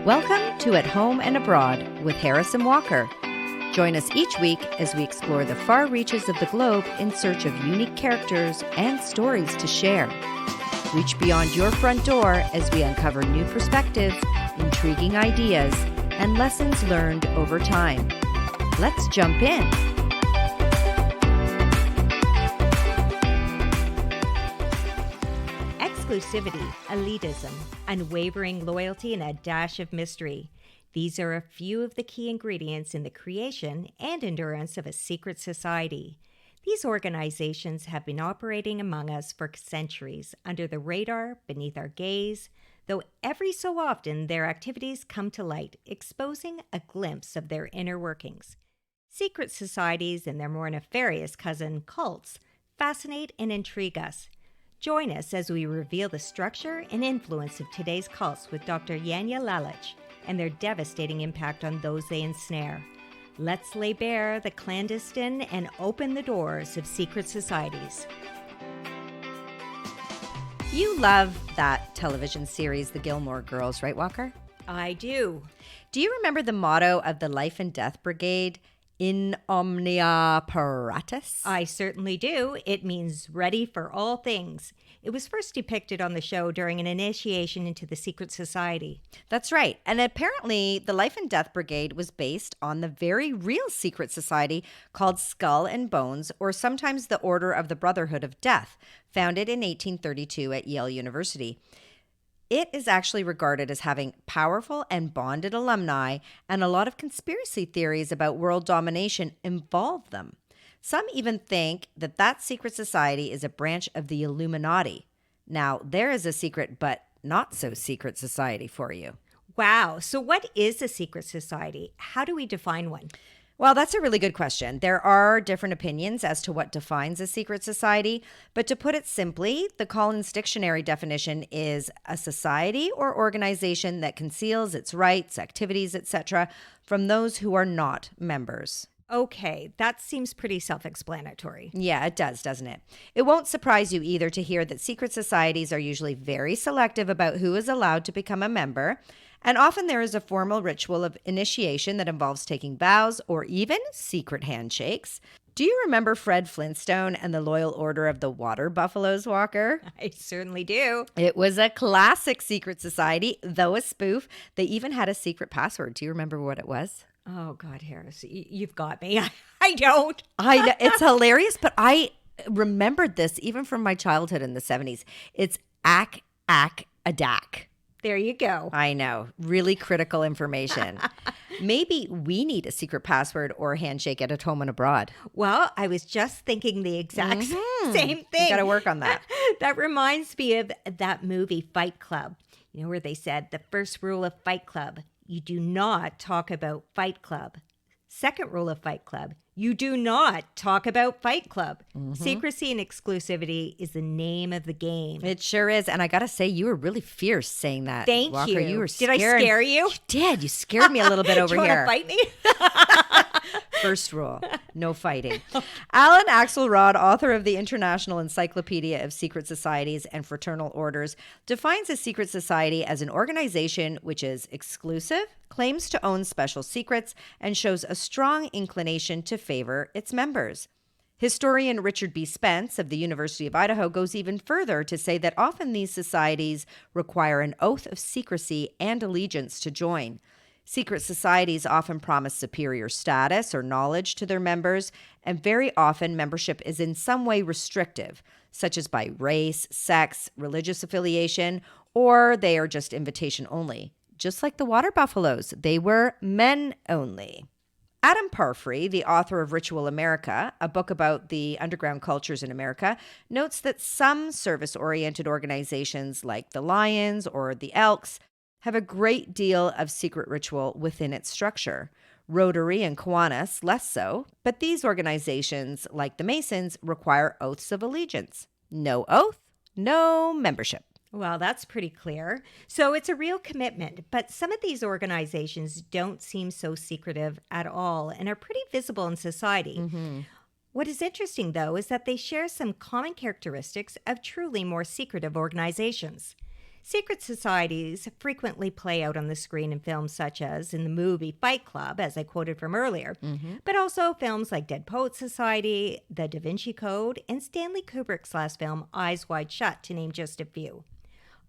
Welcome to At Home and Abroad with Harrison Walker. Join us each week as we explore the far reaches of the globe in search of unique characters and stories to share. Reach beyond your front door as we uncover new perspectives, intriguing ideas, and lessons learned over time. Let's jump in. Exclusivity, elitism, unwavering loyalty, and a dash of mystery. These are a few of the key ingredients in the creation and endurance of a secret society. These organizations have been operating among us for centuries, under the radar, beneath our gaze, though every so often their activities come to light, exposing a glimpse of their inner workings. Secret societies and their more nefarious cousin, cults, fascinate and intrigue us. Join us as we reveal the structure and influence of today's cults with Dr. Janja Lalich and their devastating impact on those they ensnare. Let's lay bare the clandestine and open the doors of secret societies. You love that television series, The Gilmore Girls, right, Walker? I do. Do you remember the motto of the Life and Death Brigade? In omnia paratus? I certainly do. It means ready for all things. It was first depicted on the show during an initiation into the secret society. That's right. And apparently, the Life and Death Brigade was based on the very real secret society called Skull and Bones, or sometimes the Order of the Brotherhood of Death, founded in 1832 at Yale University. It is actually regarded as having powerful and bonded alumni, and a lot of conspiracy theories about world domination involve them. Some even think that that secret society is a branch of the Illuminati. Now, there is a secret but not so secret society for you. Wow. So what is a secret society? How do we define one? Well, that's a really good question. There are different opinions as to what defines a secret society, but to put it simply, the Collins Dictionary definition is a society or organization that conceals its rights, activities, etc. from those who are not members. Okay, that seems pretty self-explanatory. Yeah, it does, doesn't it? It won't surprise you either to hear that secret societies are usually very selective about who is allowed to become a member. And often there is a formal ritual of initiation that involves taking vows or even secret handshakes. Do you remember Fred Flintstone and the Loyal Order of the Water Buffaloes, Walker? I certainly do. It was a classic secret society, though a spoof. They even had a secret password. Do you remember what it was? Oh, God, Harris, you've got me. I don't. I know, it's hilarious, but I remembered this even from my childhood in the 70s. It's Ack, Ack, Adak. There you go. I know. Really critical information. Maybe we need a secret password or handshake at home and abroad. Well, I was just thinking the exact same thing. You got to work on that. That reminds me of that movie Fight Club, where they said the first rule of Fight Club, you do not talk about Fight Club. Second rule of Fight Club, you do not talk about Fight Club. Secrecy and exclusivity is the name of the game. It sure is. And I got to say, you were really fierce saying that. Thank Walker. you. You were Did I scare you? You did. You scared me a little bit over Do you here. Want to fight me? First rule, no fighting. Alan Axelrod, author of the International Encyclopedia of Secret Societies and Fraternal Orders, defines a secret society as an organization which is exclusive, claims to own special secrets, and shows a strong inclination to favor its members. Historian Richard B. Spence of the University of Idaho goes even further to say that often these societies require an oath of secrecy and allegiance to join. Secret societies often promise superior status or knowledge to their members, and very often membership is in some way restrictive, such as by race, sex, religious affiliation, or they are just invitation only. Just like the water buffaloes, they were men only. Adam Parfrey, the author of Ritual America, a book about the underground cultures in America, notes that some service-oriented organizations like the Lions or the Elks have a great deal of secret ritual within its structure. Rotary and Kiwanis less so, but these organizations, like the Masons, require oaths of allegiance. No oath, no membership. Well, that's pretty clear. So it's a real commitment, but some of these organizations don't seem so secretive at all and are pretty visible in society. What is interesting, though, is that they share some common characteristics of truly more secretive organizations. Secret societies frequently play out on the screen in films such as in the movie Fight Club, as I quoted from earlier, but also films like Dead Poets Society, The Da Vinci Code, and Stanley Kubrick's last film, Eyes Wide Shut, to name just a few.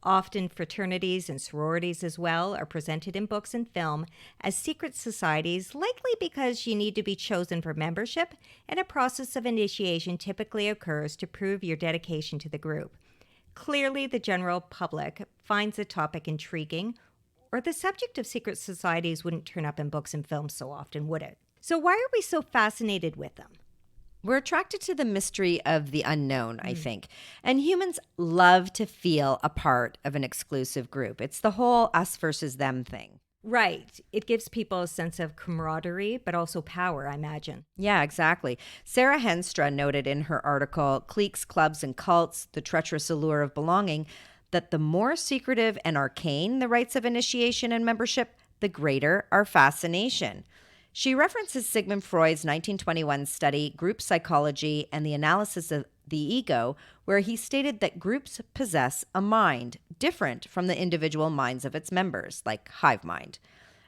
Often fraternities and sororities as well are presented in books and film as secret societies, likely because you need to be chosen for membership, and a process of initiation typically occurs to prove your dedication to the group. Clearly, the general public finds the topic intriguing, or the subject of secret societies wouldn't turn up in books and films so often, would it? So why are we so fascinated with them? We're attracted to the mystery of the unknown, I think. And humans love to feel a part of an exclusive group. It's the whole us versus them thing. Right. It gives people a sense of camaraderie, but also power, I imagine. Yeah, exactly. Sarah Henstra noted in her article, Cliques, Clubs, and Cults, The Treacherous Allure of Belonging, that the more secretive and arcane the rites of initiation and membership, the greater our fascination. She references Sigmund Freud's 1921 study, Group Psychology and the Analysis of the Ego, where he stated that groups possess a mind different from the individual minds of its members, like hive mind.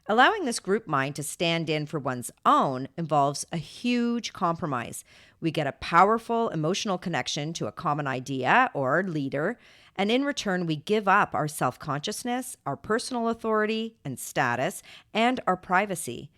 Allowing this group mind to stand in for one's own involves a huge compromise. We get a powerful emotional connection to a common idea or leader, and in return, we give up our self-consciousness, our personal authority and status, and our privacy.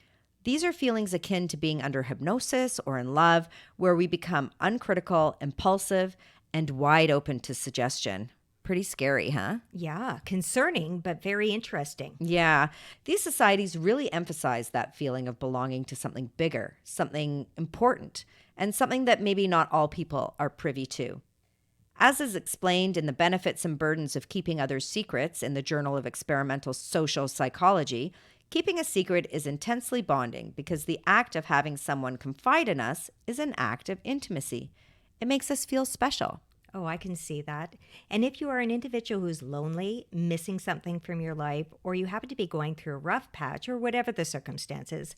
These are feelings akin to being under hypnosis or in love, where we become uncritical, impulsive, and wide open to suggestion. Pretty scary, huh? Yeah, concerning, but very interesting. Yeah. These societies really emphasize that feeling of belonging to something bigger, something important, and something that maybe not all people are privy to. As is explained in The Benefits and Burdens of Keeping Others' Secrets in the Journal of Experimental Social Psychology, keeping a secret is intensely bonding because the act of having someone confide in us is an act of intimacy. It makes us feel special. Oh, I can see that. And if you are an individual who's lonely, missing something from your life, or you happen to be going through a rough patch, or whatever the circumstances,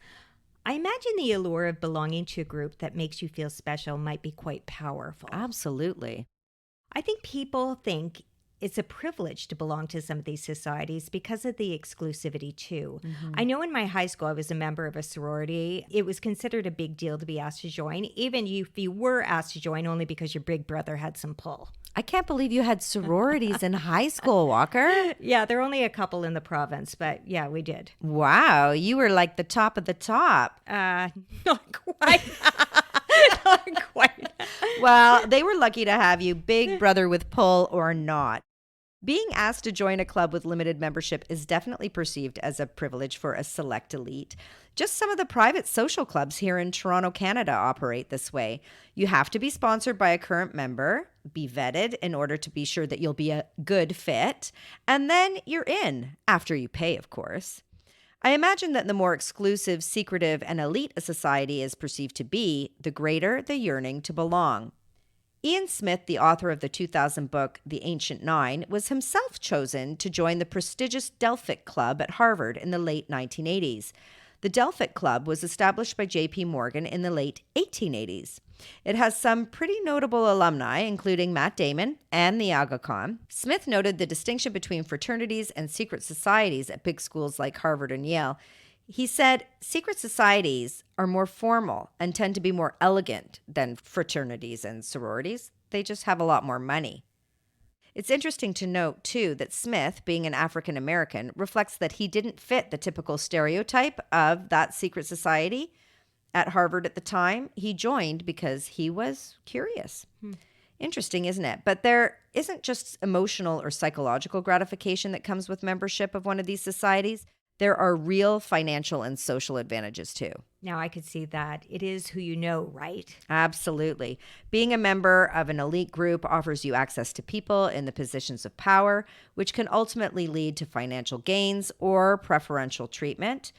I imagine the allure of belonging to a group that makes you feel special might be quite powerful. Absolutely. I think people think it's a privilege to belong to some of these societies because of the exclusivity, too. I know in my high school, I was a member of a sorority. It was considered a big deal to be asked to join, even if you were asked to join only because your big brother had some pull. I can't believe you had sororities in high school, Walker. Yeah, there are only a couple in the province, but yeah, we did. Wow, you were like the top of the top. Not quite. Not quite. Well, they were lucky to have you, big brother with pull or not. Being asked to join a club with limited membership is definitely perceived as a privilege for a select elite. Just some of the private social clubs here in Toronto, Canada operate this way. You have to be sponsored by a current member, be vetted in order to be sure that you'll be a good fit, and then you're in, after you pay, of course. I imagine that the more exclusive, secretive, and elite a society is perceived to be, the greater the yearning to belong. Ian Smith, the author of the 2000 book, The Ancient Nine, was himself chosen to join the prestigious Delphic Club at Harvard in the late 1980s. The Delphic Club was established by J.P. Morgan in the late 1880s. It has some pretty notable alumni, including Matt Damon and the Aga Khan. Smith noted the distinction between fraternities and secret societies at big schools like Harvard and Yale. He said, secret societies are more formal and tend to be more elegant than fraternities and sororities. They just have a lot more money. It's interesting to note, too, that Smith, being an African American, reflects that he didn't fit the typical stereotype of that secret society. At Harvard at the time, he joined because he was curious. Interesting, isn't it? But there isn't just emotional or psychological gratification that comes with membership of one of these societies. There are real financial and social advantages too. Now, I could see that. It is who you know, right? Absolutely. Being a member of an elite group offers you access to people in the positions of power, which can ultimately lead to financial gains or preferential treatment.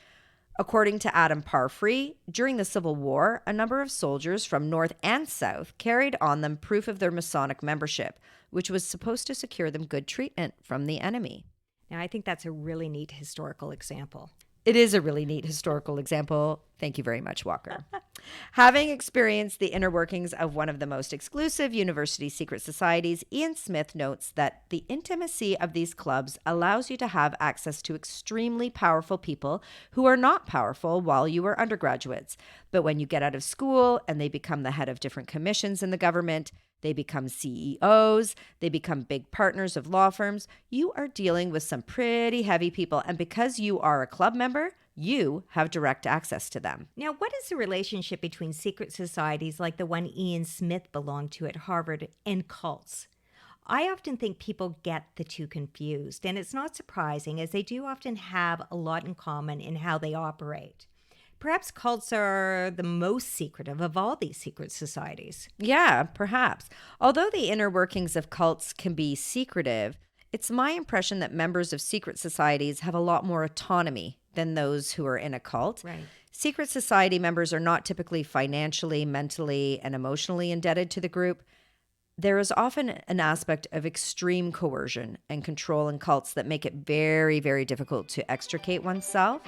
According to Adam Parfrey, during the Civil War, a number of soldiers from North and South carried on them proof of their Masonic membership, which was supposed to secure them good treatment from the enemy. Now, I think that's a really neat historical example. It is a really neat historical example. Thank you very much, Walker. Having experienced the inner workings of one of the most exclusive university secret societies, Ian Smith notes that the intimacy of these clubs allows you to have access to extremely powerful people who are not powerful while you were undergraduates. But when you get out of school and they become the head of different commissions in the government, they become CEOs, they become big partners of law firms, you are dealing with some pretty heavy people. And because you are a club member, you have direct access to them. Now, what is the relationship between secret societies like the one Ian Smith belonged to at Harvard and cults? I often think people get the two confused, and it's not surprising as they do often have a lot in common in how they operate. Perhaps cults are the most secretive of all these secret societies. Yeah, perhaps. Although the inner workings of cults can be secretive, it's my impression that members of secret societies have a lot more autonomy than those who are in a cult. Right. Secret society members are not typically financially, mentally, and emotionally indebted to the group. There is often an aspect of extreme coercion and control in cults that make it very, very difficult to extricate oneself.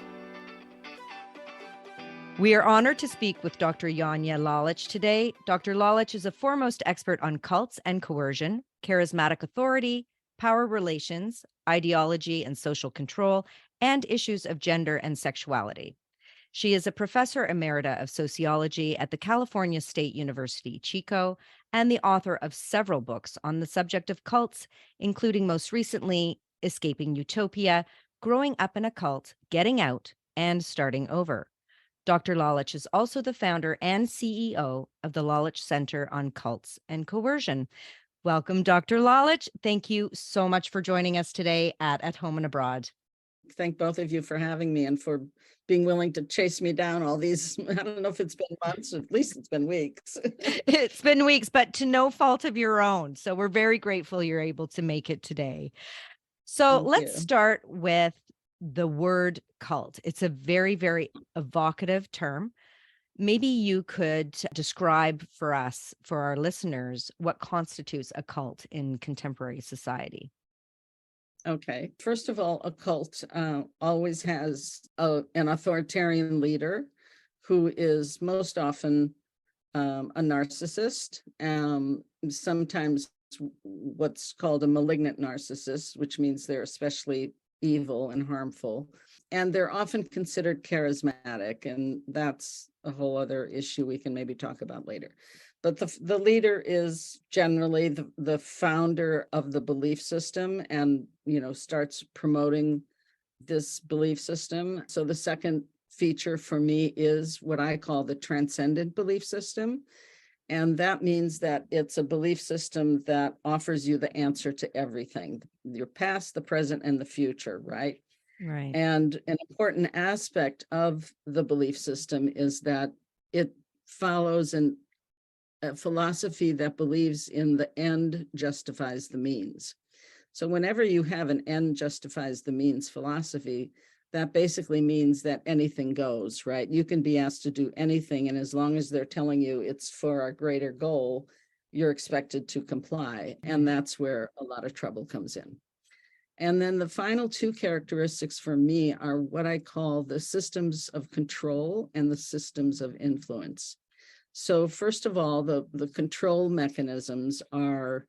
We are honored to speak with Dr. Janja Lalich today. Dr. Lalich is a foremost expert on cults and coercion, charismatic authority, power relations, ideology and social control, and issues of gender and sexuality. She is a professor emerita of sociology at the California State University, Chico, and the author of several books on the subject of cults, including most recently Escaping Utopia, Growing Up in a Cult, Getting Out, and Starting Over. Dr. Lalich is also the founder and CEO of the Lalich Center on Cults and Coercion. Welcome, Dr. Lalich. Thank you so much for joining us today at Home and Abroad. Thank both of you for having me and for being willing to chase me down all these. I don't know if it's been months, at least it's been weeks. It's been weeks, but to no fault of your own. So we're very grateful you're able to make it today. So Thank let's you. start with the word cult. It's a very, very evocative term. Maybe you could describe for us, for our listeners, what constitutes a cult in contemporary society. Okay. First of all, a cult always has an authoritarian leader who is most often a narcissist, sometimes what's called a malignant narcissist, which means they're especially evil and harmful. And they're often considered charismatic, and that's a whole other issue we can maybe talk about later. But the leader is generally the founder of the belief system and, starts promoting this belief system. So the second feature for me is what I call the transcendent belief system. And that means that it's a belief system that offers you the answer to everything, your past, the present, and the future, right? Right. And an important aspect of the belief system is that it follows a philosophy that believes in the end justifies the means. So whenever you have an end justifies the means philosophy, that basically means that anything goes, right? You can be asked to do anything, and as long as they're telling you it's for a greater goal, you're expected to comply. And that's where a lot of trouble comes in. And then the final two characteristics for me are what I call the systems of control and the systems of influence. So first of all, the control mechanisms are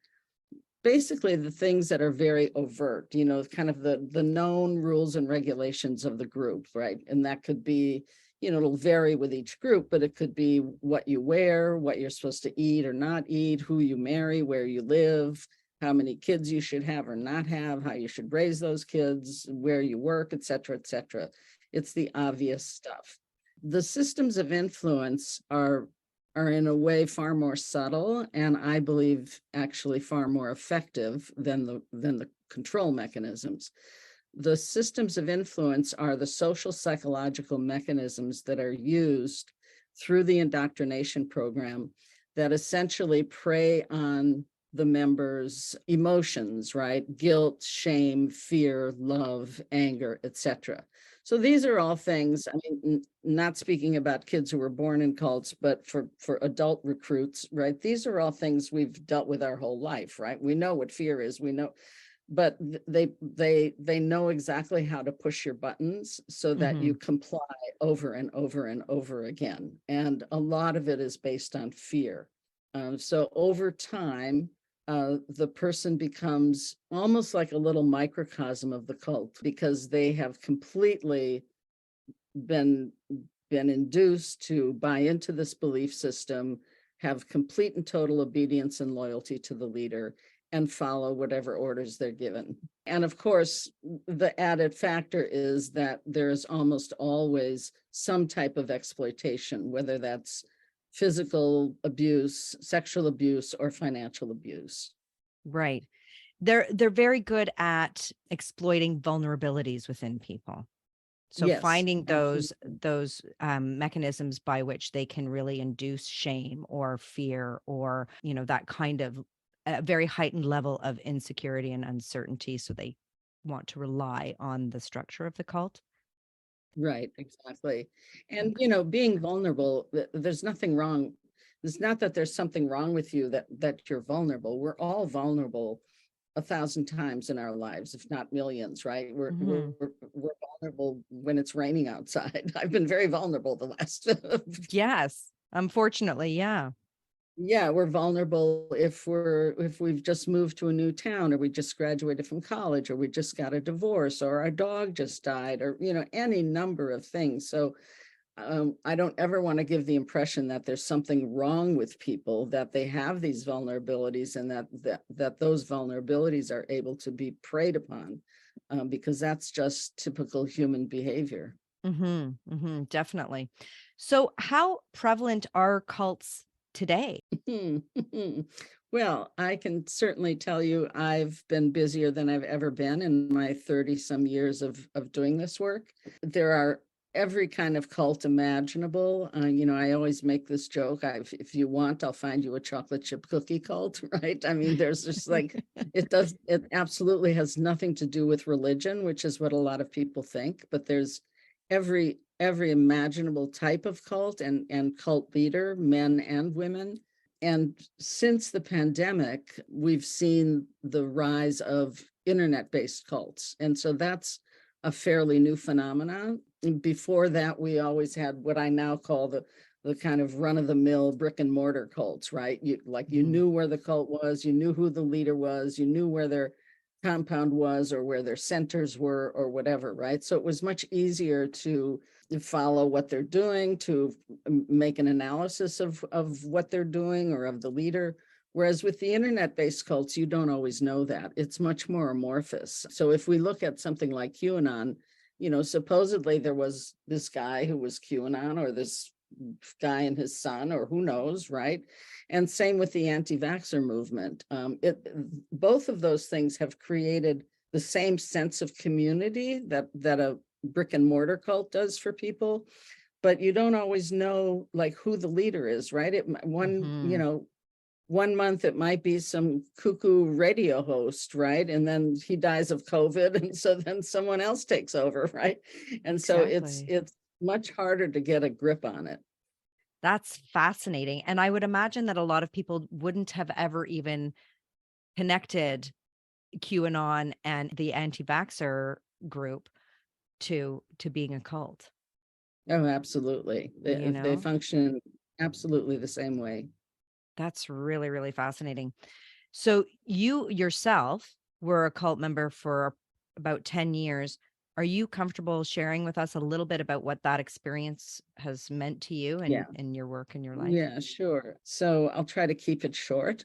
basically the things that are very overt, kind of the known rules and regulations of the group, right? And that could be, it'll vary with each group, but it could be what you wear, what you're supposed to eat or not eat, who you marry, where you live, how many kids you should have or not have, how you should raise those kids, where you work, et cetera, et cetera. It's the obvious stuff. The systems of influence are in a way far more subtle, and I believe actually far more effective than the control mechanisms. The systems of influence are the social psychological mechanisms that are used through the indoctrination program that essentially prey on the members' emotions, right? Guilt, shame, fear, love, anger, etc. So these are all things, I mean, not speaking about kids who were born in cults, but for adult recruits, right? These are all things we've dealt with our whole life, right? We know what fear is. We know but they know exactly how to push your buttons so that you comply over and over and over again. And a lot of it is based on fear. So over time, the person becomes almost like a little microcosm of the cult because they have completely been induced to buy into this belief system, have complete and total obedience and loyalty to the leader, and follow whatever orders they're given. And of course, the added factor is that there is almost always some type of exploitation, whether that's physical abuse, sexual abuse, or financial abuse. Right. They're very good at exploiting vulnerabilities within people. So Yes, finding absolutely. those mechanisms by which they can really induce shame or fear or, that kind of a very heightened level of insecurity and uncertainty. So they want to rely on the structure of the cult. Right, exactly. And, Okay. being vulnerable, there's nothing wrong. It's not that there's something wrong with you that you're vulnerable. We're all vulnerable 1,000 times in our lives, if not millions, right? Mhm. We're vulnerable when it's raining outside. I've been very vulnerable the last Yes. Unfortunately, yeah. yeah, we're vulnerable if we've just moved to a new town, or we just graduated from college, or we just got a divorce, or our dog just died, or any number of things. So I don't ever want to give the impression that there's something wrong with people, that they have these vulnerabilities, and that those vulnerabilities are able to be preyed upon, because that's just typical human behavior. Definitely. So how prevalent are cults today? Well, I can certainly tell you I've been busier than I've ever been in my 30 some years of doing this work. There are every kind of cult imaginable. I always make this joke. If you want, I'll find you a chocolate chip cookie cult, right? I mean, there's just like, it absolutely has nothing to do with religion, which is what a lot of people think, but there's every imaginable type of cult and cult leader, men and women. And since the pandemic, we've seen the rise of internet-based cults. And so that's a fairly new phenomenon. And before that, we always had what I now call the kind of run-of-the-mill brick and mortar cults, right? You Mhm. knew where the cult was, you knew who the leader was, you knew where their compound was or where their centers were or whatever, right? So it was much easier to follow what they're doing, to make an analysis of what they're doing or of the leader. Whereas with the internet-based cults, you don't always know that. It's much more amorphous. So if we look at something like QAnon, supposedly there was this guy who was QAnon, or this guy and his son, or who knows, right? And same with the anti-vaxxer movement. Both of those things have created the same sense of community that a brick and mortar cult does for people, but you don't always know like who the leader is, right? Mhm. One month it might be some cuckoo radio host, right? And then he dies of COVID, and so then someone else takes over, right? And so Exactly. it's much harder to get a grip on it. That's fascinating. And I would imagine that a lot of people wouldn't have ever even connected QAnon and the anti-vaxxer group to being a cult, Oh, absolutely. you They know? function absolutely the same way. That's really, really fascinating. So you yourself were a cult member for about 10 years. Are you comfortable sharing with us a little bit about what that experience has meant to you Yeah. and your work and your life? Yeah, sure. So I'll try to keep it short,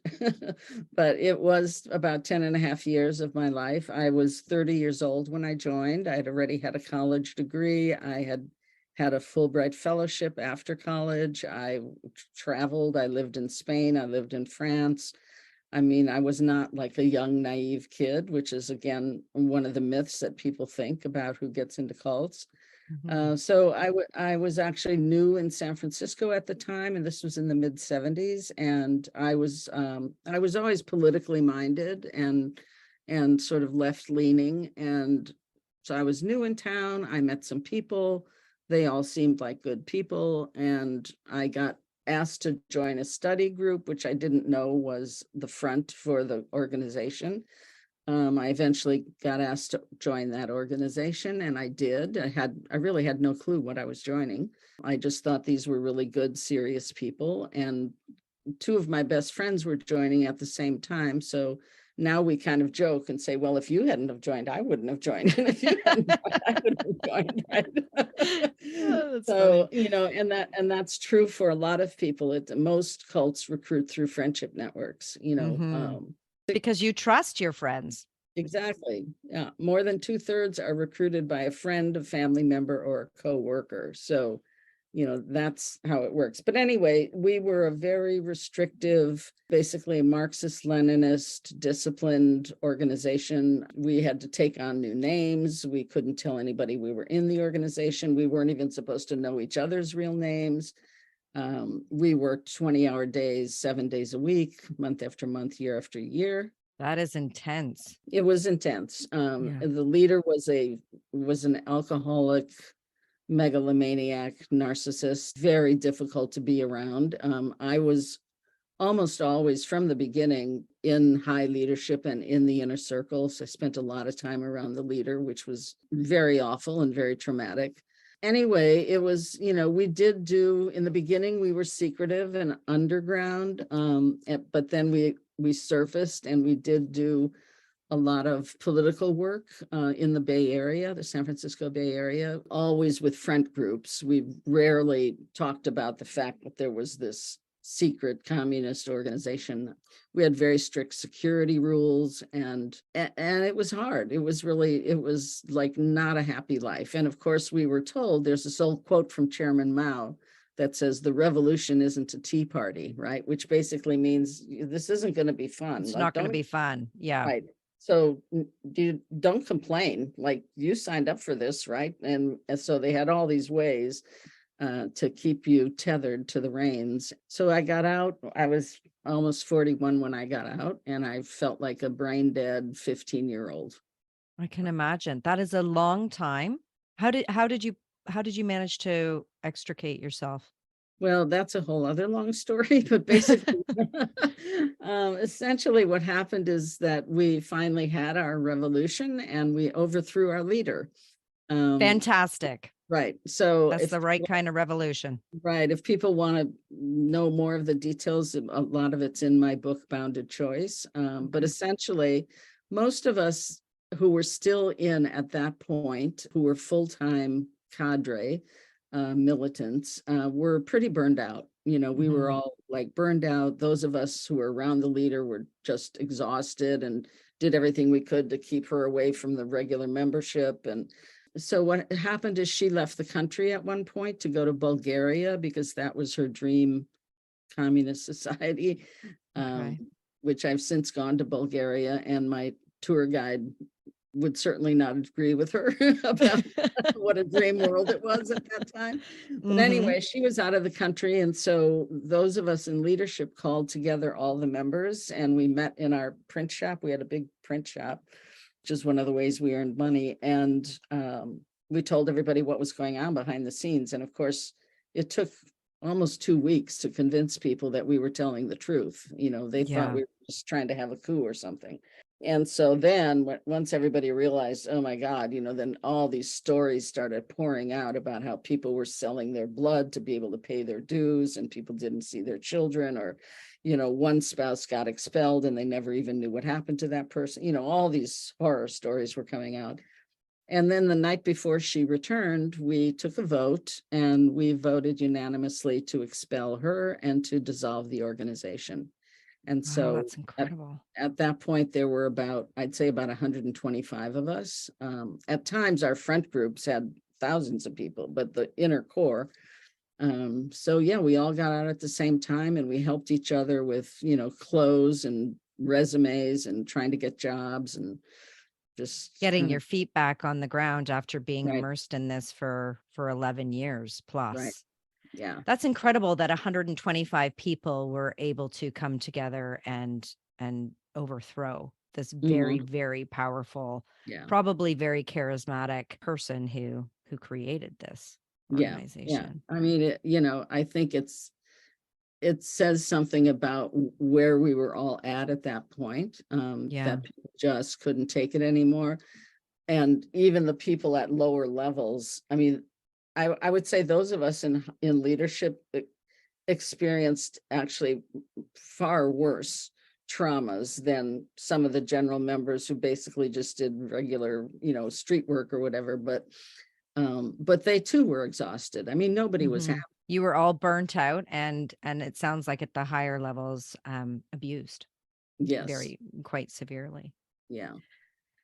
but it was about 10 and a half years of my life. I was 30 years old when I joined. I had already had a college degree. I had had a Fulbright fellowship after college. I traveled. I lived in Spain. I lived in France. I mean, I was not like a young, naive kid, which is, again, one of the myths that people think about who gets into cults. Mhm. So I was actually new in San Francisco at the time, and this was in the mid 70s. And I was always politically minded and sort of left leaning. And so I was new in town. I met some people. They all seemed like good people, and I got asked to join a study group, which I didn't know was the front for the organization. I eventually got asked to join that organization, and I did. I really had no clue what I was joining. I just thought these were really good, serious people, and two of my best friends were joining at the same time. So now we kind of joke and say, well, if you hadn't have joined, I wouldn't have joined. And if you hadn't joined, I wouldn't have joined, right? Oh, that's So, funny. and that's true for a lot of people. Most cults recruit through friendship networks, Because you trust your friends. exactly. Yeah. More than 2/3 are recruited by a friend, a family member, or a co-worker. So, that's how it works. But anyway, we were a very restrictive, basically a Marxist Leninist disciplined organization. We had to take on new names. We couldn't tell anybody we were in the organization. We weren't even supposed to know each other's real names. We worked 20-hour days, 7 days a week, month after month, year after year. That is intense. It was intense. Yeah. The leader was an alcoholic, megalomaniac, narcissist, very difficult to be around. I was almost always from the beginning in high leadership and in the inner circle. So I spent a lot of time around the leader, which was very awful and very traumatic. Anyway, it was, we did do in the beginning, we were secretive and underground. But then we surfaced and we did do a lot of political work in the Bay Area, the San Francisco Bay Area, always with friend groups. We rarely talked about the fact that there was this secret communist organization. We had very strict security rules, and it was hard. It was like not a happy life. And of course, we were told, there's this old quote from Chairman Mao that says the revolution isn't a tea party, right? Which basically means this isn't going to be fun. It's Like, not going to be fun. Yeah. right. So you don't complain, like you signed up for this, right? And so they had all these ways to keep you tethered to the reins. So I got out. I was almost 41 when I got out, and I felt like a brain dead 15-year-old. I can imagine. That is a long time. How did you manage to extricate yourself? Well, that's a whole other long story, but basically, essentially what happened is that we finally had our revolution and we overthrew our leader. Fantastic. Right. So That's the right kind of revolution. right, if people want to know more of the details, a lot of it's in my book, Bounded Choice. But essentially, most of us who were still in at that point, who were full-time cadre militants, were pretty burned out. We were Mhm. all like burned out. Those of us who were around the leader were just exhausted and did everything we could to keep her away from the regular membership. And so what happened is she left the country at one point to go to Bulgaria because that was her dream communist society, Okay. which I've since gone to Bulgaria, and my tour guide would certainly not agree with her about what a dream world it was at that time. But Mhm. anyway, she was out of the country. And so those of us in leadership called together all the members, and we met in our print shop. We had a big print shop, which is one of the ways we earned money. And we told everybody what was going on behind the scenes. And of course, it took almost 2 weeks to convince people that we were telling the truth. They thought Yeah. we were just trying to have a coup or something. And so then once everybody realized, oh my God, then all these stories started pouring out about how people were selling their blood to be able to pay their dues, and people didn't see their children, or, one spouse got expelled and they never even knew what happened to that person. All these horror stories were coming out. And then the night before she returned, we took a vote and we voted unanimously to expel her and to dissolve the organization. And Wow, so that's incredible. at that point, there were I'd say about 125 of us. At times, our front groups had thousands of people, but the inner core. So yeah, we all got out at the same time, and we helped each other with, clothes and resumes and trying to get jobs and just Getting your feet back on the ground after being right, immersed in this for 11 years right, plus. yeah, That's incredible that 125 people were able to come together and overthrow this very, mhm, very powerful, yeah, probably very charismatic person who created this yeah, yeah. organization. I mean, I think it says something about where we were all at that point, Yeah. that people just couldn't take it anymore. And even the people at lower levels, I mean, I would say those of us in leadership experienced actually far worse traumas than some of the general members who basically just did regular, street work or whatever. But they too were exhausted. I mean, nobody was happy. You were all burnt out, and it sounds like at the higher levels, abused Yes. quite severely. Yeah.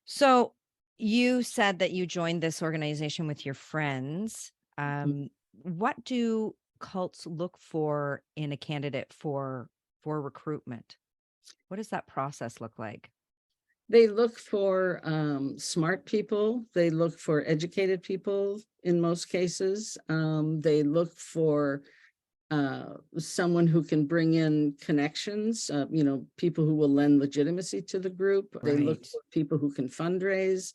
So you said that you joined this organization with your friends. What do cults look for in a candidate for recruitment? What does that process look like? They look for smart people. They look for educated people in most cases. They look for someone who can bring in connections, people who will lend legitimacy to the group. They look Right. for people who can fundraise.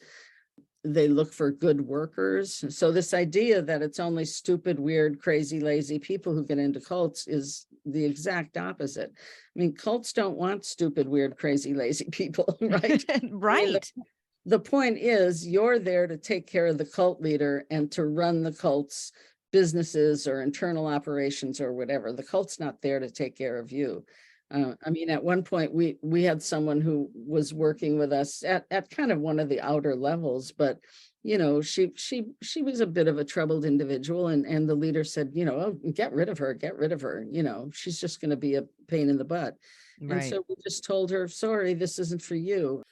They look for good workers. So this idea that it's only stupid, weird, crazy, lazy people who get into cults is the exact opposite. I mean, cults don't want stupid, weird, crazy, lazy people, right? I mean, Right. the point is you're there to take care of the cult leader and to run the cult's businesses or internal operations or whatever. The cult's not there to take care of you. I mean, at one point we had someone who was working with us at kind of one of the outer levels, but she was a bit of a troubled individual, and the leader said, oh, get rid of her, she's just going to be a pain in the butt. And Right. so we just told her, sorry, this isn't for you.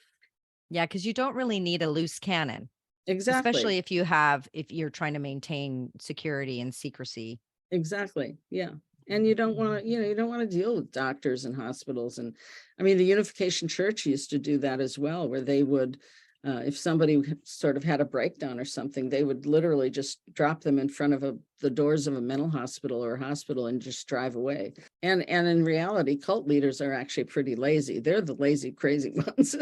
Yeah, because you don't really need a loose cannon, especially Exactly. if you're trying to maintain security and secrecy. Exactly. Yeah. And you don't want to, you don't want to deal with doctors and hospitals. And I mean, the Unification Church used to do that as well, where they would, if somebody sort of had a breakdown or something, they would literally just drop them in front of the doors of a mental hospital or a hospital and just drive away. And in reality, cult leaders are actually pretty lazy. They're the lazy, crazy ones.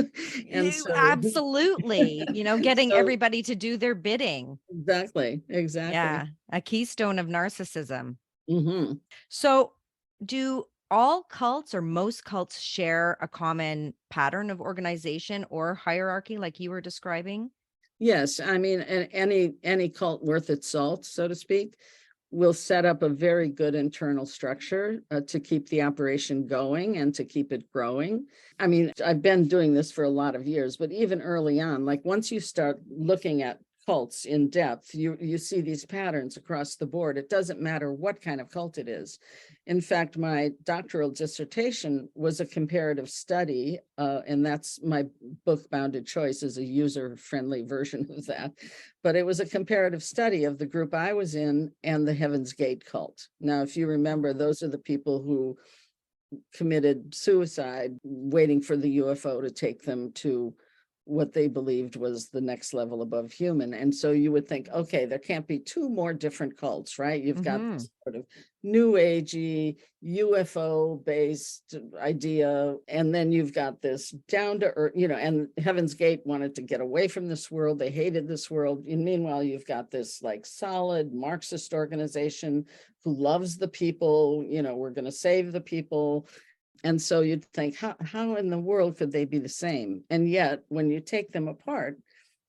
And so, Absolutely. Getting so everybody to do their bidding. exactly, exactly. Yeah, a keystone of narcissism. Hmm. So, do all cults or most cults share a common pattern of organization or hierarchy like you were describing? Yes, I mean, any cult worth its salt, so to speak, will set up a very good internal structure to keep the operation going and to keep it growing. I mean, I've been doing this for a lot of years, but even early on, like once you start looking at cults in depth, you see these patterns across the board. It doesn't matter what kind of cult it is. In fact, my doctoral dissertation was a comparative study, and that's my book Bounded Choice is a user-friendly version of that. But it was a comparative study of the group I was in and the Heaven's Gate cult. Now, if you remember, those are the people who committed suicide waiting for the UFO to take them to what they believed was the next level above human. And so you would think, okay, there can't be two more different cults, right? You've got this sort of new agey UFO based idea, and then you've got this down to earth, and Heaven's Gate wanted to get away from this world. They hated this world. And meanwhile, you've got this like solid Marxist organization who loves the people, we're going to save the people. And so you'd think, how in the world could they be the same? And yet, when you take them apart,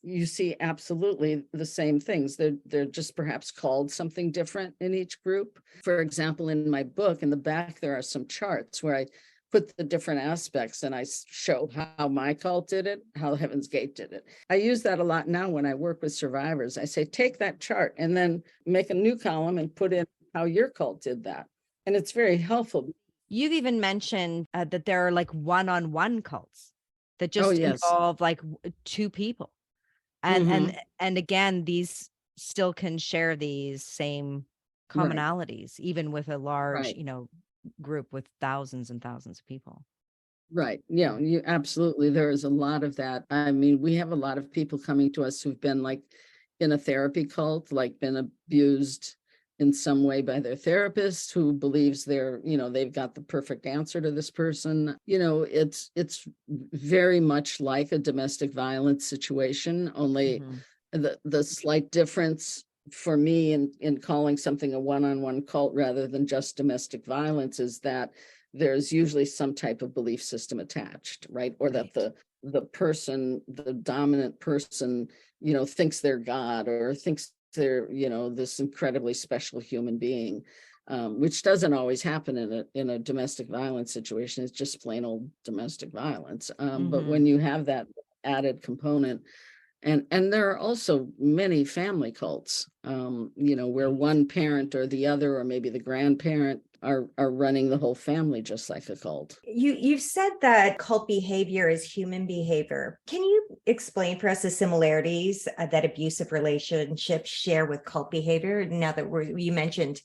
you see absolutely the same things. They're just perhaps called something different in each group. For example, in my book, in the back, there are some charts where I put the different aspects and I show how my cult did it, how Heaven's Gate did it. I use that a lot now when I work with survivors. I say, take that chart and then make a new column and put in how your cult did that. And it's very helpful. You've even mentioned that there are like one-on-one cults that Oh, just yes. involve like two people. And Mm-hmm. again, these still can share these same Right. commonalities, even with a large, Right. group with thousands and thousands of people. Right. Yeah, you absolutely. There is a lot of that. I mean, we have a lot of people coming to us who've been like in a therapy cult, like been abused in some way by their therapist who believes they've got the perfect answer to this person. It's very much like a domestic violence situation, only Mhm. the slight difference for me in calling something a one-on-one cult rather than just domestic violence is that there's usually some type of belief system attached, right? Or that the person, the dominant person, thinks they're God or thinks they're, this incredibly special human being, which doesn't always happen in a domestic violence situation. It's just plain old domestic violence. But when you have that added component, and there are also many family cults, where one parent or the other, or maybe the grandparent are running the whole family, just like a cult. You've said that cult behavior is human behavior. Can you explain for us the similarities that abusive relationships share with cult behavior? Now that you mentioned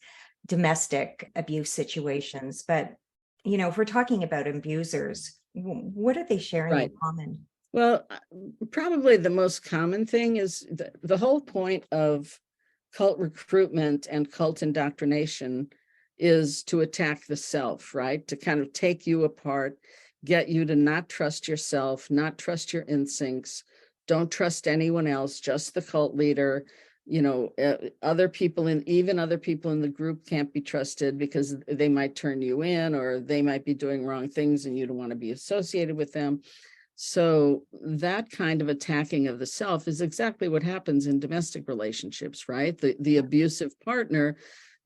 domestic abuse situations, but if we're talking about abusers, what are they sharing in common? Well, probably the most common thing is the whole point of cult recruitment and cult indoctrination is to attack the self, right? To kind of take you apart, get you to not trust yourself, not trust your instincts, don't trust anyone else, just the cult leader. Other people even other people in the group can't be trusted because they might turn you in, or they might be doing wrong things and you don't want to be associated with them. So that kind of attacking of the self is exactly what happens in domestic relationships, right? The abusive partner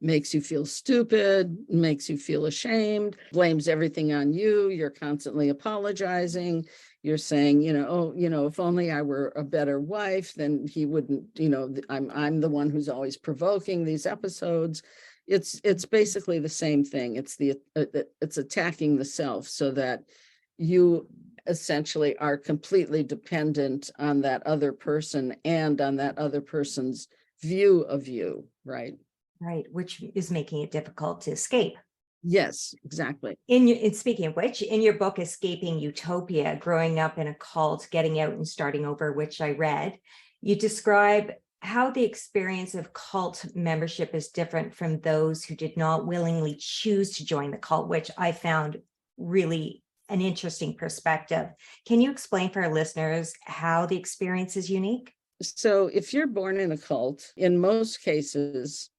makes you feel stupid, makes you feel ashamed, blames everything on you. You're constantly apologizing. You're saying, if only I were a better wife, then he wouldn't, I'm the one who's always provoking these episodes. It's basically the same thing. It's attacking the self so that you essentially are completely dependent on that other person and on that other person's view of you, right? Right, which is making it difficult to escape. Yes, exactly. And speaking of which, in your book, Escaping Utopia, Growing Up in a Cult, Getting Out and Starting Over, which I read, you describe how the experience of cult membership is different from those who did not willingly choose to join the cult, which I found really an interesting perspective. Can you explain for our listeners how the experience is unique? So if you're born in a cult, in most cases,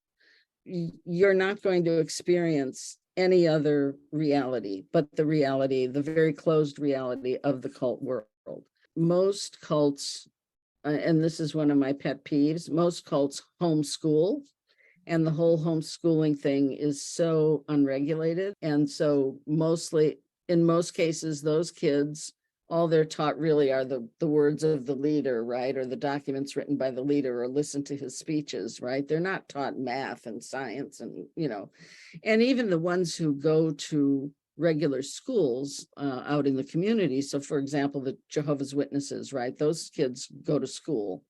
you're not going to experience any other reality but the very closed reality of the cult world. Most cults, and this is one of my pet peeves, most cults homeschool. And the whole homeschooling thing is so unregulated. And so in most cases, those kids, all they're taught really are the words of the leader, right? Or the documents written by the leader, or listen to his speeches, right? They're not taught math and science and, and even the ones who go to regular schools out in the community. So for example, the Jehovah's Witnesses, right? Those kids go to school,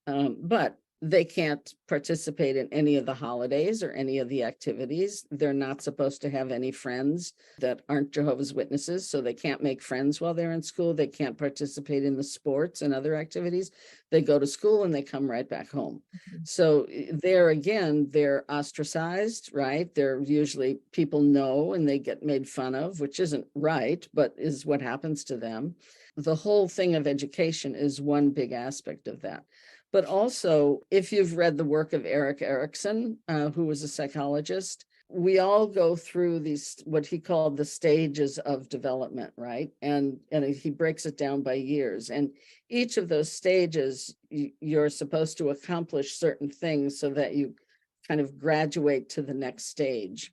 but they can't participate in any of the holidays or any of the activities. They're not supposed to have any friends that aren't Jehovah's Witnesses, so they can't make friends while they're in school. They can't participate in the sports and other activities. They go to school and they come right back home. So there again, they're ostracized, right? They're usually, people know and they get made fun of, which isn't right, but is what happens to them. The whole thing of education is one big aspect of that. But also, if you've read the work of Erik Erikson, who was a psychologist, we all go through these, what he called the stages of development, right? And he breaks it down by years. And each of those stages, you're supposed to accomplish certain things so that you kind of graduate to the next stage.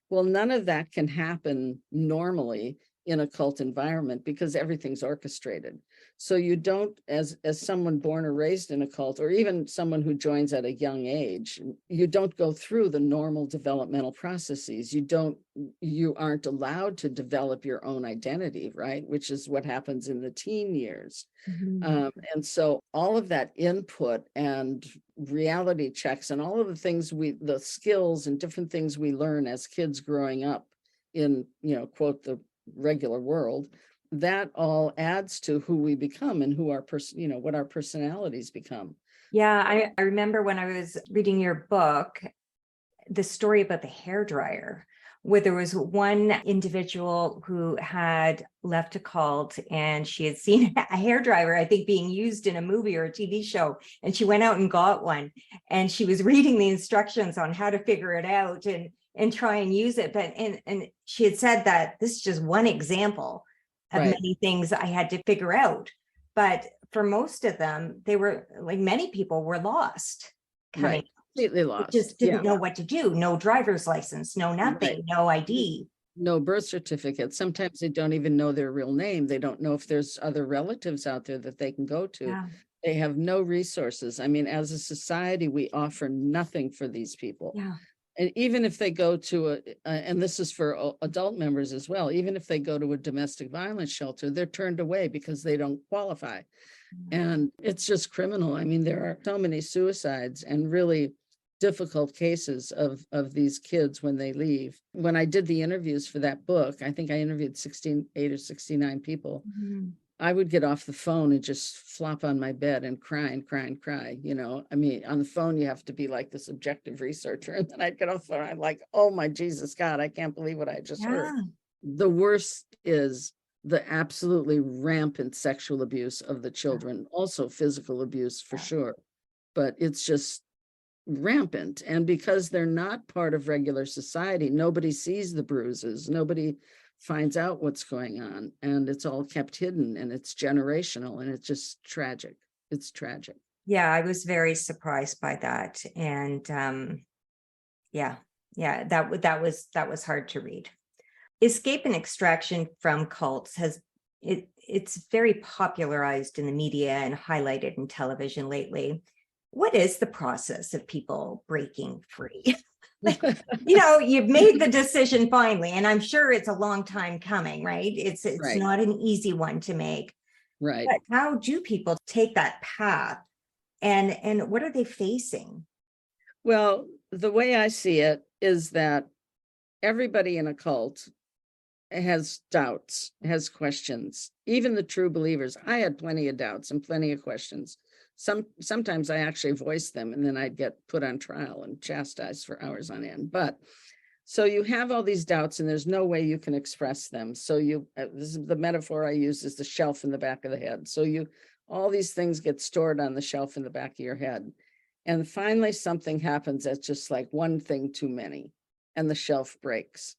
Well, none of that can happen normally in a cult environment because everything's orchestrated. So you don't, as someone born or raised in a cult, or even someone who joins at a young age, you don't go through the normal developmental processes. You aren't allowed to develop your own identity, right? Which is what happens in the teen years. And so all of that input and reality checks and all of the things the skills and different things we learn as kids growing up in, quote, the regular world, that all adds to who we become and who our what our personalities become. Yeah, I remember when I was reading your book, the story about the hairdryer, where there was one individual who had left a cult, and she had seen a hairdryer, I think, being used in a movie or a TV show. And she went out and got one, and she was reading the instructions on how to figure it out and try and use it. But and she had said that this is just one example of Right. many things I had to figure out. But for most of them, they were like, many people were lost coming. Right. Completely They lost. just didn't Yeah. know what to do. No driver's license, no nothing, Right. no ID. No birth certificate. Sometimes they don't even know their real name. They don't know if there's other relatives out there that they can go to. Yeah. They have no resources. I mean, as a society, we offer nothing for these people. Yeah. And even if they go to and this is for adult members as well, even if they go to a domestic violence shelter, they're turned away because they don't qualify. And it's just criminal. I mean, there are so many suicides and really difficult cases of these kids when they leave. When I did the interviews for that book, I think I interviewed 68 or 69 people. Mhm. I would get off the phone and just flop on my bed and cry and cry and cry. You know, I mean, on the phone, you have to be like this objective researcher. And then I'd get off the phone, I'm like, oh my Jesus God, I can't believe what I just heard. Yeah. The worst is the absolutely rampant sexual abuse of the children, also physical abuse for Yeah. sure. But it's just rampant. And because they're not part of regular society, nobody sees the bruises, nobody finds out what's going on, and it's all kept hidden, and it's generational, and it's just tragic. It's tragic. Yeah, I was very surprised by that. And yeah, that was hard to read. Escape and extraction from cults it's very popularized in the media and highlighted in television lately. What is the process of people breaking free? You've made the decision finally, and I'm sure it's a long time coming, right? It's Right. not an easy one to make. Right. But how do people take that path, and what are they facing? Well, the way I see it is that everybody in a cult has doubts, has questions. Even the true believers. I had plenty of doubts and plenty of questions. Sometimes I actually voiced them, and then I'd get put on trial and chastised for hours on end. But so you have all these doubts, and there's no way you can express them. So this is the metaphor I use, is the shelf in the back of the head. So all these things get stored on the shelf in the back of your head. And finally something happens that's just like one thing too many, and the shelf breaks.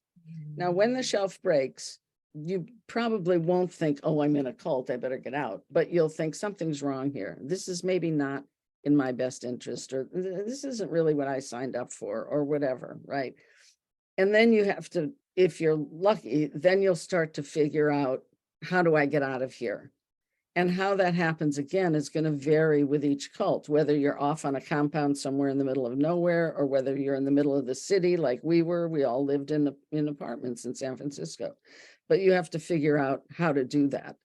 Now, when the shelf breaks, you probably won't think, oh, I'm in a cult, I better get out. But you'll think something's wrong here. This is maybe not in my best interest, or this isn't really what I signed up for, or whatever, right? And then you have to, if you're lucky, then you'll start to figure out, how do I get out of here? And how that happens, again, is going to vary with each cult, whether you're off on a compound somewhere in the middle of nowhere, or whether you're in the middle of the city like we were. We all lived in apartments in San Francisco. But you have to figure out how to do that.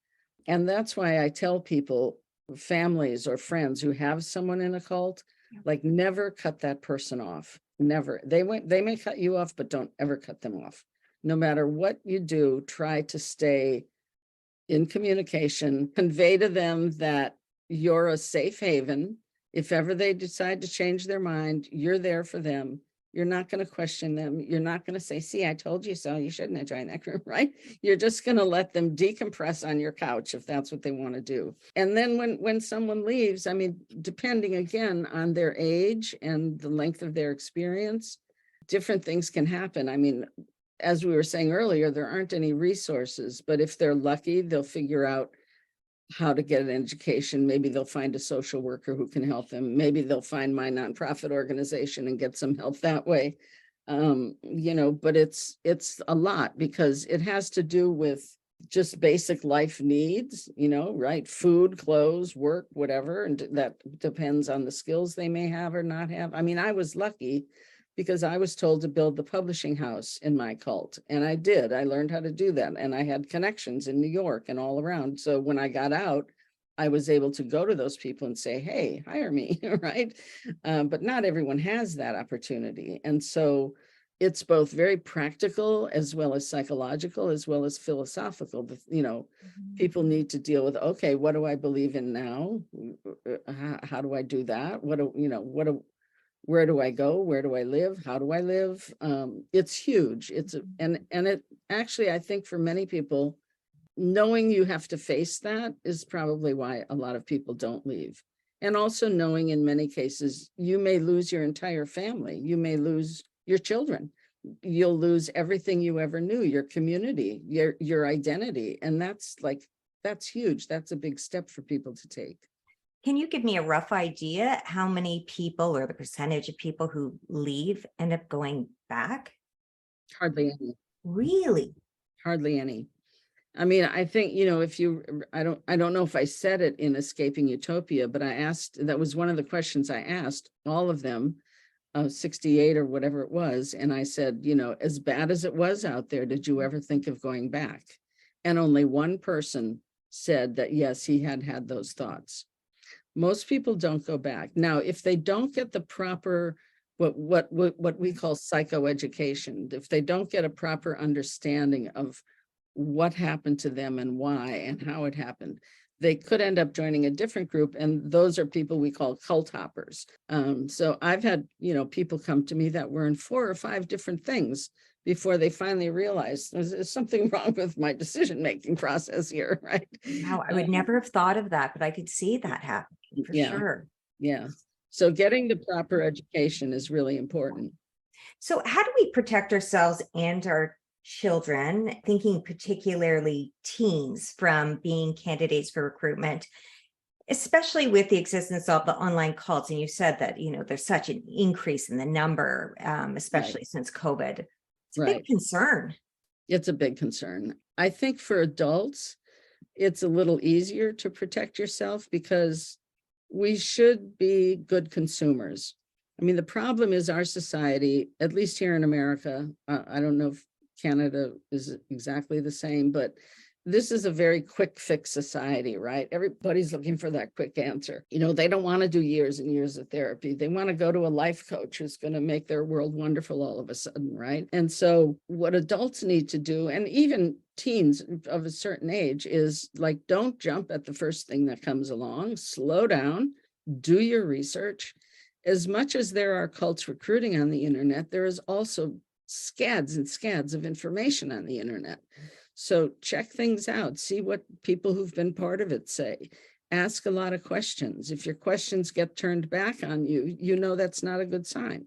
And that's why I tell people, families or friends who have someone in a cult, like, never cut that person off. Never. They may cut you off, but don't ever cut them off. No matter what you do, try to stay in communication, convey to them that you're a safe haven. If ever they decide to change their mind, you're there for them. You're not going to question them. You're not going to say, see, I told you so, you shouldn't have joined that group, right? You're just going to let them decompress on your couch if that's what they want to do. And then when someone leaves, I mean, depending again on their age and the length of their experience, different things can happen. I mean, as we were saying earlier, there aren't any resources, but if they're lucky, they'll figure out how to get an education. Maybe they'll find a social worker who can help them. Maybe they'll find my nonprofit organization and get some help that way. But it's a lot, because it has to do with just basic life needs, right? Food, clothes, work, whatever. And that depends on the skills they may have or not have. I mean, I was lucky because I was told to build the publishing house in my cult. And I did. I learned how to do that. And I had connections in New York and all around. So when I got out, I was able to go to those people and say, hey, hire me, right? But not everyone has that opportunity. And so it's both very practical as well as psychological, as well as philosophical. People need to deal with, okay, what do I believe in now? How do I do that? where do I go? Where do I live? How do I live? It's huge. And it actually, I think for many people, knowing you have to face that is probably why a lot of people don't leave. And also knowing in many cases, you may lose your entire family. You may lose your children. You'll lose everything you ever knew, your community, your identity. And that's huge. That's a big step for people to take. Can you give me a rough idea how many people or the percentage of people who leave end up going back? Hardly any. Really? Hardly any. I mean, I think, if you, I don't know if I said it in Escaping Utopia, but that was one of the questions I asked all of them, 68 or whatever it was. And I said, as bad as it was out there, did you ever think of going back? And only one person said that, yes, he had those thoughts. Most people don't go back. Now, if they don't get the proper, what we call psychoeducation, if they don't get a proper understanding of what happened to them and why and how it happened, they could end up joining a different group. And those are people we call cult hoppers. So I've had, people come to me that were in 4 or 5 different things before they finally realized there's something wrong with my decision-making process here, right? Wow, I would never have thought of that, but I could see that happening for Yeah. sure. Yeah. So getting the proper education is really important. So how do we protect ourselves and our children, thinking particularly teens, from being candidates for recruitment, especially with the existence of the online cults? And you said that, there's such an increase in the number, especially since COVID. It's a big concern. It's a big concern. I think for adults, it's a little easier to protect yourself because we should be good consumers. I mean, the problem is our society, at least here in America, I don't know if Canada is exactly the same, but this is a very quick fix society, right? Everybody's looking for that quick answer. They don't want to do years and years of therapy. They want to go to a life coach who's going to make their world wonderful all of a sudden, right? And so what adults need to do, and even teens of a certain age, is like, don't jump at the first thing that comes along. Slow down, do your research. As much as there are cults recruiting on the internet, there is also scads and scads of information on the internet. So check things out, see what people who've been part of it say. Ask a lot of questions. If your questions get turned back on you, that's not a good sign,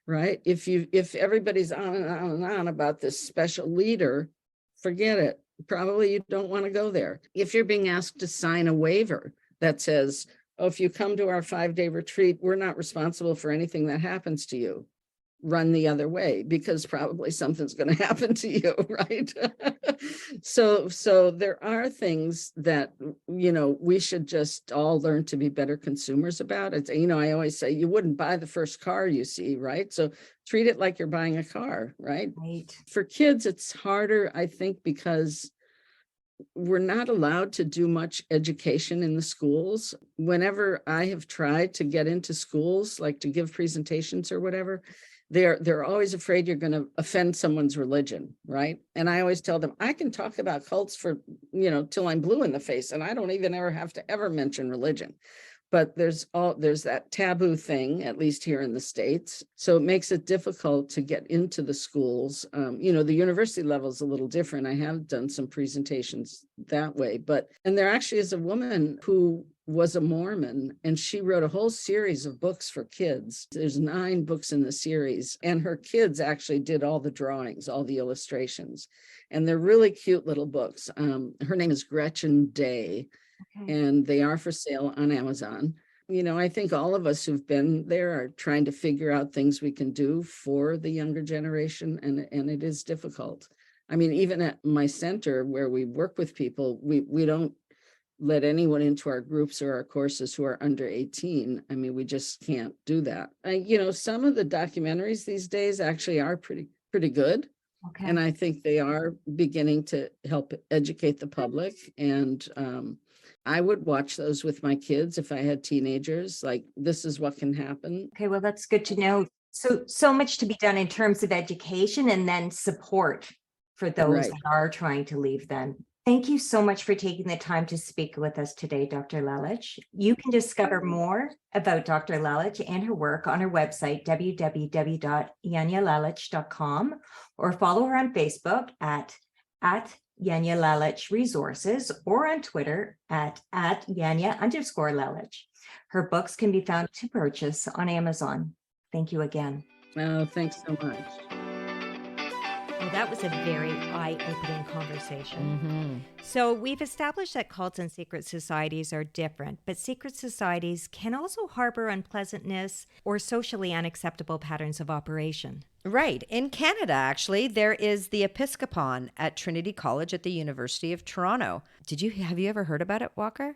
right? If everybody's on and on and on about this special leader, forget it. Probably you don't want to go there. If you're being asked to sign a waiver that says, oh, if you come to our 5-day retreat, we're not responsible for anything that happens to you, run the other way, because probably something's going to happen to you, right? So there are things that, we should just all learn to be better consumers about. It's, I always say you wouldn't buy the first car you see, right? So treat it like you're buying a car, right? Right. For kids, it's harder, I think, because we're not allowed to do much education in the schools. Whenever I have tried to get into schools, like to give presentations or whatever, they're always afraid you're going to offend someone's religion, right? And I always tell them, I can talk about cults for, till I'm blue in the face, and I don't even ever have to ever mention religion. But there's that taboo thing, at least here in the States. So it makes it difficult to get into the schools. The university level is a little different. I have done some presentations that way, and there actually is a woman who was a Mormon, and she wrote a whole series of books for kids. There's 9 books in the series, and her kids actually did all the drawings, all the illustrations, and they're really cute little books. Her name is Gretchen Day. Okay. And they are for sale on Amazon. I think all of us who've been there are trying to figure out things we can do for the younger generation, and it is difficult. I mean, even at my center where we work with people, we don't let anyone into our groups or our courses who are under 18. I mean, we just can't do that. Some of the documentaries these days actually are pretty good. Okay. And I think they are beginning to help educate the public. And I would watch those with my kids if I had teenagers, like, this is what can happen. Okay, well, that's good to know. So much to be done in terms of education and then support for those that are trying to leave then. Thank you so much for taking the time to speak with us today, Dr. Lalich. You can discover more about Dr. Lalich and her work on her website, www.janjalalich.com, or follow her on Facebook at Janja Lalich Resources, or on Twitter at Janja_Lalich. Her books can be found to purchase on Amazon. Thank you again. Oh, thanks so much. Well, that was a very eye-opening conversation. Mm-hmm. So we've established that cults and secret societies are different, but secret societies can also harbor unpleasantness or socially unacceptable patterns of operation. Right. In Canada, actually, there is the Episcopon at Trinity College at the University of Toronto. Have you ever heard about it, Walker?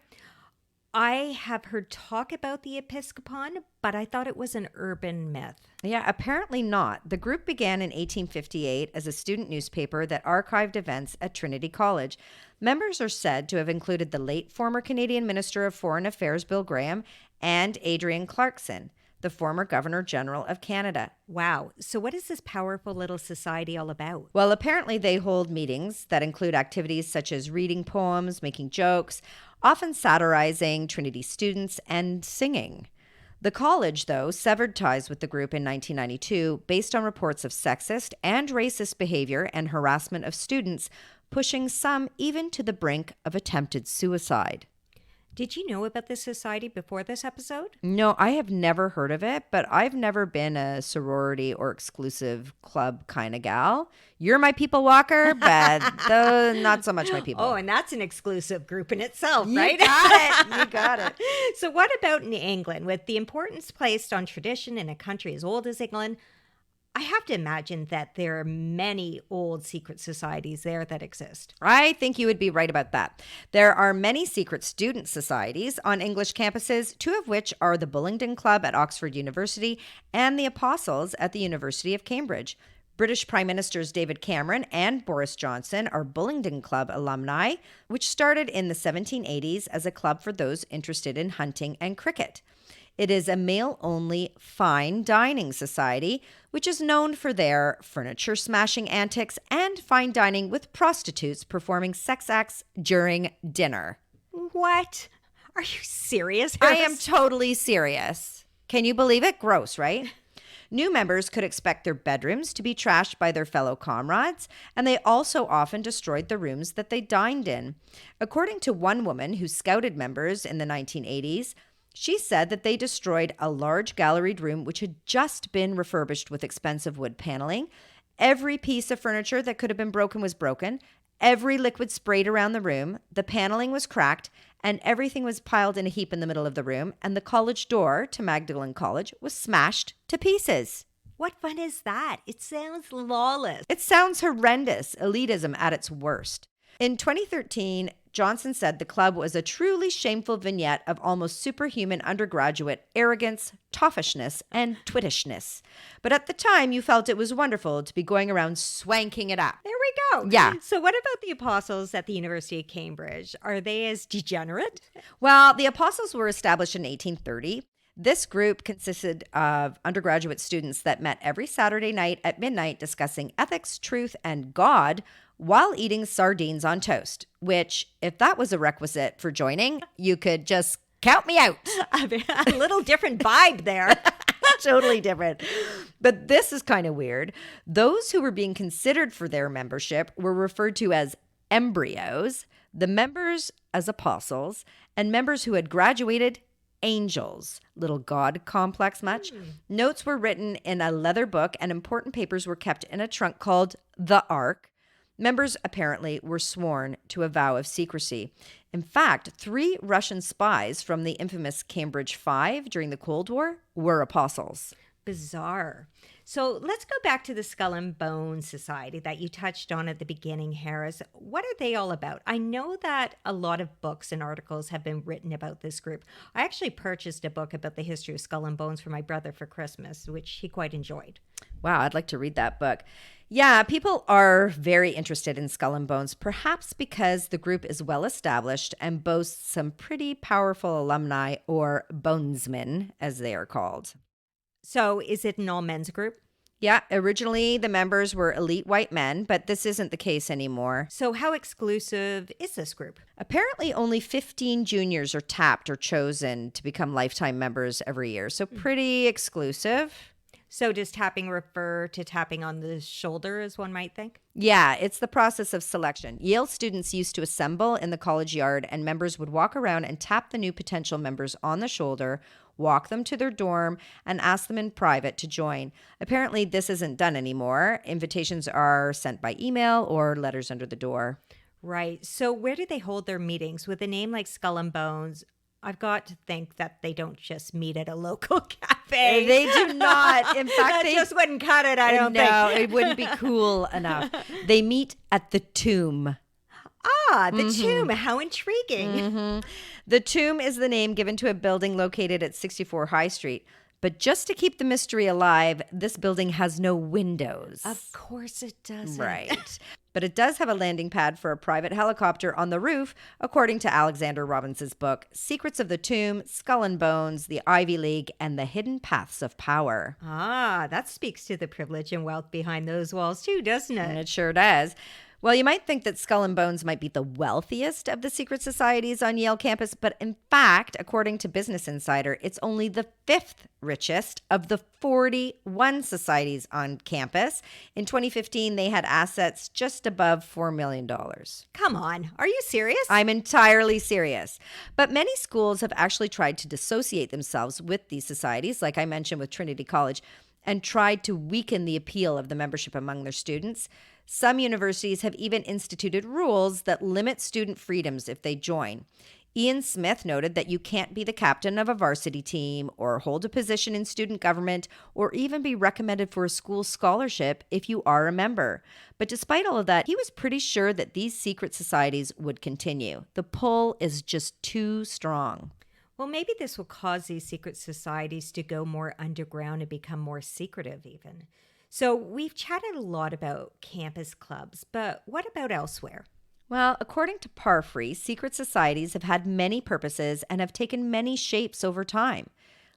I have heard talk about the Episcopon, but I thought it was an urban myth. Yeah, apparently not. The group began in 1858 as a student newspaper that archived events at Trinity College. Members are said to have included the late former Canadian Minister of Foreign Affairs Bill Graham and Adrienne Clarkson, the former Governor General of Canada. Wow. So what is this powerful little society all about? Well, apparently they hold meetings that include activities such as reading poems, making jokes, often satirizing Trinity students, and singing. The college, though, severed ties with the group in 1992 based on reports of sexist and racist behavior and harassment of students, pushing some even to the brink of attempted suicide. Did you know about this society before this episode? No, I have never heard of it, but I've never been a sorority or exclusive club kind of gal. You're my people, Walker, but not so much my people. Oh, and that's an exclusive group in itself, right? You got it. You got it. So what about in England? With the importance placed on tradition in a country as old as England, I have to imagine that there are many old secret societies there that exist. I think you would be right about that. There are many secret student societies on English campuses, two of which are the Bullingdon Club at Oxford University and the Apostles at the University of Cambridge. British Prime Ministers David Cameron and Boris Johnson are Bullingdon Club alumni, which started in the 1780s as a club for those interested in hunting and cricket. It is a male-only fine dining society, which is known for their furniture-smashing antics and fine dining with prostitutes performing sex acts during dinner. What? Are you serious, I Harris? am totally serious. Can you believe it? Gross, right? New members could expect their bedrooms to be trashed by their fellow comrades, and they also often destroyed the rooms that they dined in. According to one woman who scouted members in the 1980s, she said that they destroyed a large galleried room which had just been refurbished with expensive wood paneling. Every piece of furniture that could have been broken was broken. Every liquid sprayed around the room. The paneling was cracked, and everything was piled in a heap in the middle of the room. And the college door to Magdalen College was smashed to pieces. What fun is that? It sounds lawless. It sounds horrendous, elitism at its worst. In 2013, Johnson said the club was a truly shameful vignette of almost superhuman undergraduate arrogance, toffishness, and twittishness. But at the time, you felt it was wonderful to be going around swanking it up. There we go. Yeah. So what about the Apostles at the University of Cambridge? Are they as degenerate? Well, the Apostles were established in 1830. This group consisted of undergraduate students that met every Saturday night at midnight discussing ethics, truth, and God while eating sardines on toast, which, if that was a requisite for joining, you could just count me out. A little different vibe there. Totally different. But this is kind of weird. Those who were being considered for their membership were referred to as embryos, the members as apostles, and members who had graduated angels. Little God complex much? Notes were written in a leather book, and important papers were kept in a trunk called the Ark. Members apparently were sworn to a vow of secrecy. In fact, 3 Russian spies from the infamous Cambridge Five during the Cold War were apostles. Bizarre. So let's go back to the Skull and Bone Society that you touched on at the beginning, Harris. What are they all about? I know that a lot of books and articles have been written about this group. I actually purchased a book about the history of Skull and Bones for my brother for Christmas, which he quite enjoyed. Wow, I'd like to read that book. Yeah, people are very interested in Skull and Bones, perhaps because the group is well established and boasts some pretty powerful alumni, or bonesmen, as they are called. So is it an all men's group? Yeah, originally the members were elite white men, but this isn't the case anymore. So how exclusive is this group? Apparently, only 15 juniors are tapped or chosen to become lifetime members every year, so pretty exclusive. So does tapping refer to tapping on the shoulder, as one might think? Yeah, it's the process of selection. Yale students used to assemble in the college yard, and members would walk around and tap the new potential members on the shoulder, walk them to their dorm, and ask them in private to join. Apparently, this isn't done anymore. Invitations are sent by email or letters under the door. Right. So where do they hold their meetings? With a name like Skull and Bones, I've got to think that they don't just meet at a local cafe. They do not. In fact, That they just wouldn't cut it, I don't no, think. it wouldn't be cool enough. They meet at the Tomb. Ah, the tomb. How intriguing. The Tomb is the name given to a building located at 64 High Street. But just to keep the mystery alive, this building has no windows. Of course it doesn't. Right. But it does have a landing pad for a private helicopter on the roof, according to Alexander Robinson's book, Secrets of the Tomb, Skull and Bones, the Ivy League, and the Hidden Paths of Power. Ah, that speaks to the privilege and wealth behind those walls too, doesn't And it? it sure does. Well, you might think that Skull and Bones might be the wealthiest of the secret societies on Yale campus, but in fact, according to Business Insider, it's only the 5th richest of the 41 societies on campus. In 2015, they had assets just above $4 million. Come on. Are you serious? I'm entirely serious. But many schools have actually tried to dissociate themselves with these societies, like I mentioned with Trinity College, and tried to weaken the appeal of the membership among their students. Some universities have even instituted rules that limit student freedoms if they join. Ian Smith noted that you can't be the captain of a varsity team or hold a position in student government or even be recommended for a school scholarship if you are a member. But despite all of that, he was pretty sure that these secret societies would continue. The pull is just too strong. Well, maybe this will cause these secret societies to go more underground and become more secretive even. So we've chatted a lot about campus clubs, but what about elsewhere? Well, according to Parfrey, secret societies have had many purposes and have taken many shapes over time.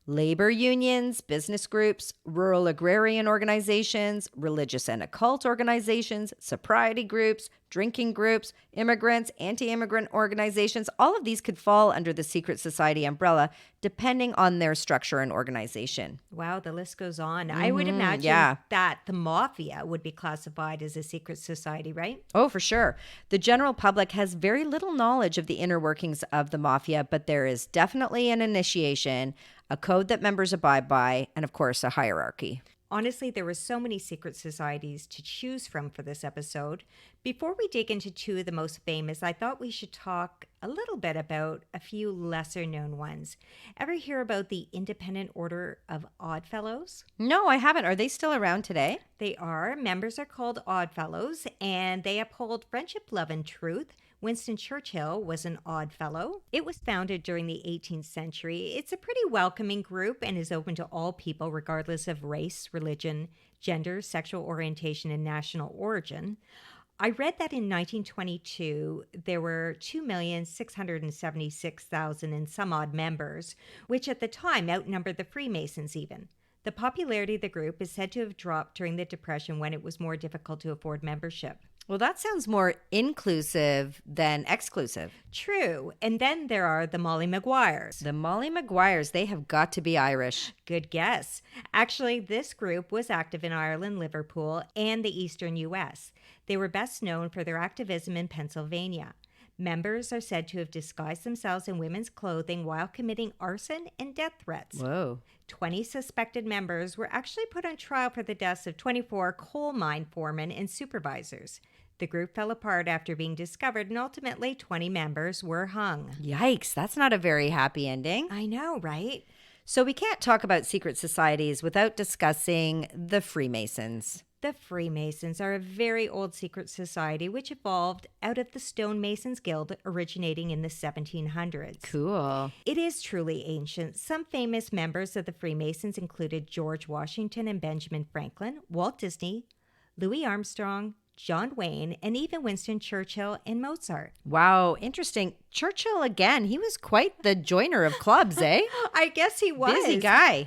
Labor unions, business groups, rural agrarian organizations, religious and occult organizations, sobriety groups, drinking groups, immigrants, anti-immigrant organizations, all of these could fall under the secret society umbrella depending on their structure and organization. Wow, the list goes on. I would imagine that the mafia would be classified as a secret society, right? Oh, for sure. The general public has very little knowledge of the inner workings of the mafia, but there is definitely an initiation, a code that members abide by, and of course, a hierarchy. Honestly, there were so many secret societies to choose from for this episode. Before we dig into two of the most famous, I thought we should talk a little bit about a few lesser known ones. Ever hear about the Independent Order of Oddfellows? No, I haven't. Are they still around today? They are. Members are called Oddfellows, and they uphold friendship, love, and truth. Winston Churchill was an odd fellow. It was founded during the 18th century. It's a pretty welcoming group and is open to all people, regardless of race, religion, gender, sexual orientation, and national origin. I read that in 1922, there were 2,676,000 and some odd members, which at the time outnumbered the Freemasons even. The popularity of the group is said to have dropped during the Depression when it was more difficult to afford membership. Well, that sounds more inclusive than exclusive. True. And then there are the Molly Maguires. The Molly Maguires, they have got to be Irish. Good guess. Actually, this group was active in Ireland, Liverpool, and the eastern U.S. They were best known for their activism in Pennsylvania. Members are said to have disguised themselves in women's clothing while committing arson and death threats. Whoa. 20 suspected members were actually put on trial for the deaths of 24 coal mine foremen and supervisors. The group fell apart after being discovered, and ultimately 20 members were hung. Yikes, that's not a very happy ending. I know, right? So we can't talk about secret societies without discussing the Freemasons. The Freemasons are a very old secret society which evolved out of the Stonemasons Guild originating in the 1700s. Cool. It is truly ancient. Some famous members of the Freemasons included George Washington and Benjamin Franklin, Walt Disney, Louis Armstrong, John Wayne, and even Winston Churchill and Mozart. Wow, interesting. Churchill, again, he was quite the joiner of clubs, eh? I guess he was. Busy guy.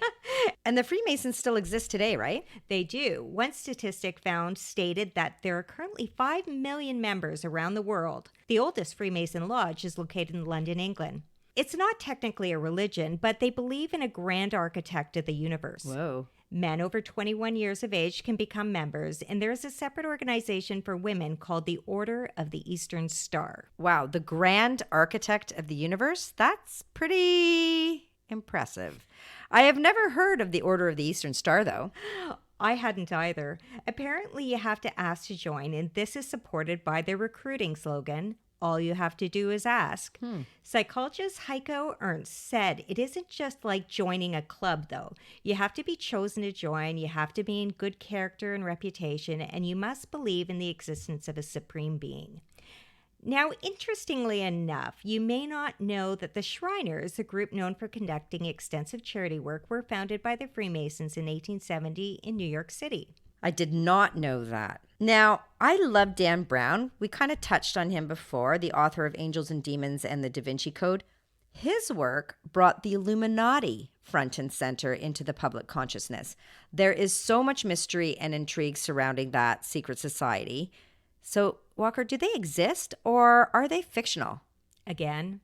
And the Freemasons still exist today, right? They do. One statistic found stated that there are currently 5 million members around the world. The oldest Freemason lodge is located in London, England. It's not technically a religion, but they believe in a grand architect of the universe. Whoa. Men over 21 years of age can become members, and there is a separate organization for women called the Order of the Eastern Star. Wow, the grand architect of the universe? That's pretty impressive. I have never heard of the Order of the Eastern Star, though. I hadn't either. Apparently, you have to ask to join, and this is supported by their recruiting slogan, all you have to do is ask. Psychologist Heiko Ernst said it isn't just like joining a club, though. You have to be chosen to join, you have to be in good character and reputation, and you must believe in the existence of a supreme being. Now, interestingly enough, you may not know that the Shriners, a group known for conducting extensive charity work, were founded by the Freemasons in 1870 in New York City. I did not know that. Now, I love Dan Brown. We kind of touched on him before, the author of Angels and Demons and the Da Vinci Code. His work brought the Illuminati front and center into the public consciousness. There is so much mystery and intrigue surrounding that secret society. So, Walker, do they exist or are they fictional? Again,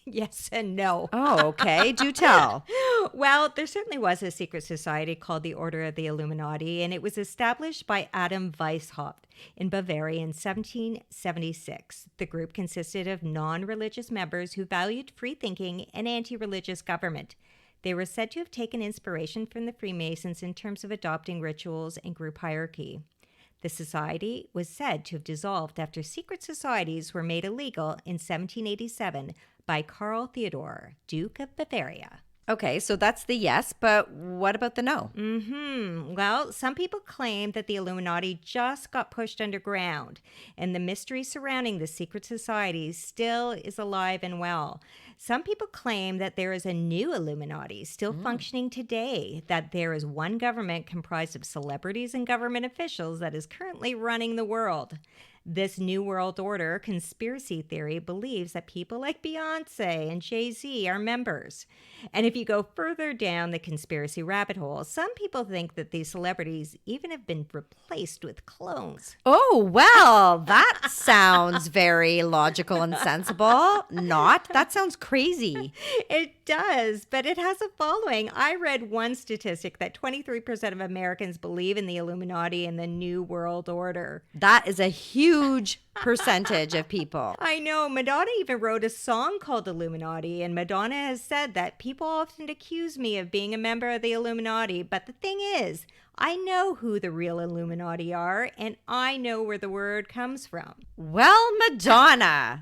yes and no. Oh, okay. Do tell. Well, there certainly was a secret society called the Order of the Illuminati, and it was established by Adam Weishaupt in Bavaria in 1776. The group consisted of non-religious members who valued free thinking and anti-religious government. They were said to have taken inspiration from the Freemasons in terms of adopting rituals and group hierarchy. The society was said to have dissolved after secret societies were made illegal in 1787 by Karl Theodor, Duke of Bavaria. Okay, so that's the yes, but what about the no? Well, some people claim that the Illuminati just got pushed underground, and the mystery surrounding the secret societies still is alive and well. Some people claim that there is a new Illuminati still functioning today, that there is one government comprised of celebrities and government officials that is currently running the world. This New World Order conspiracy theory believes that people like Beyonce and Jay-Z are members. And if you go further down the conspiracy rabbit hole, some people think that these celebrities even have been replaced with clones. Oh, well, that sounds very logical and sensible. Not? That sounds crazy. It does, but it has a following. I read one statistic that 23% of Americans believe in the Illuminati and the New World Order. That is a huge percentage of people. I know. Madonna even wrote a song called Illuminati, and Madonna has said that people often accuse me of being a member of the Illuminati, but the thing is, I know who the real Illuminati are, and I know where the word comes from. Well, Madonna,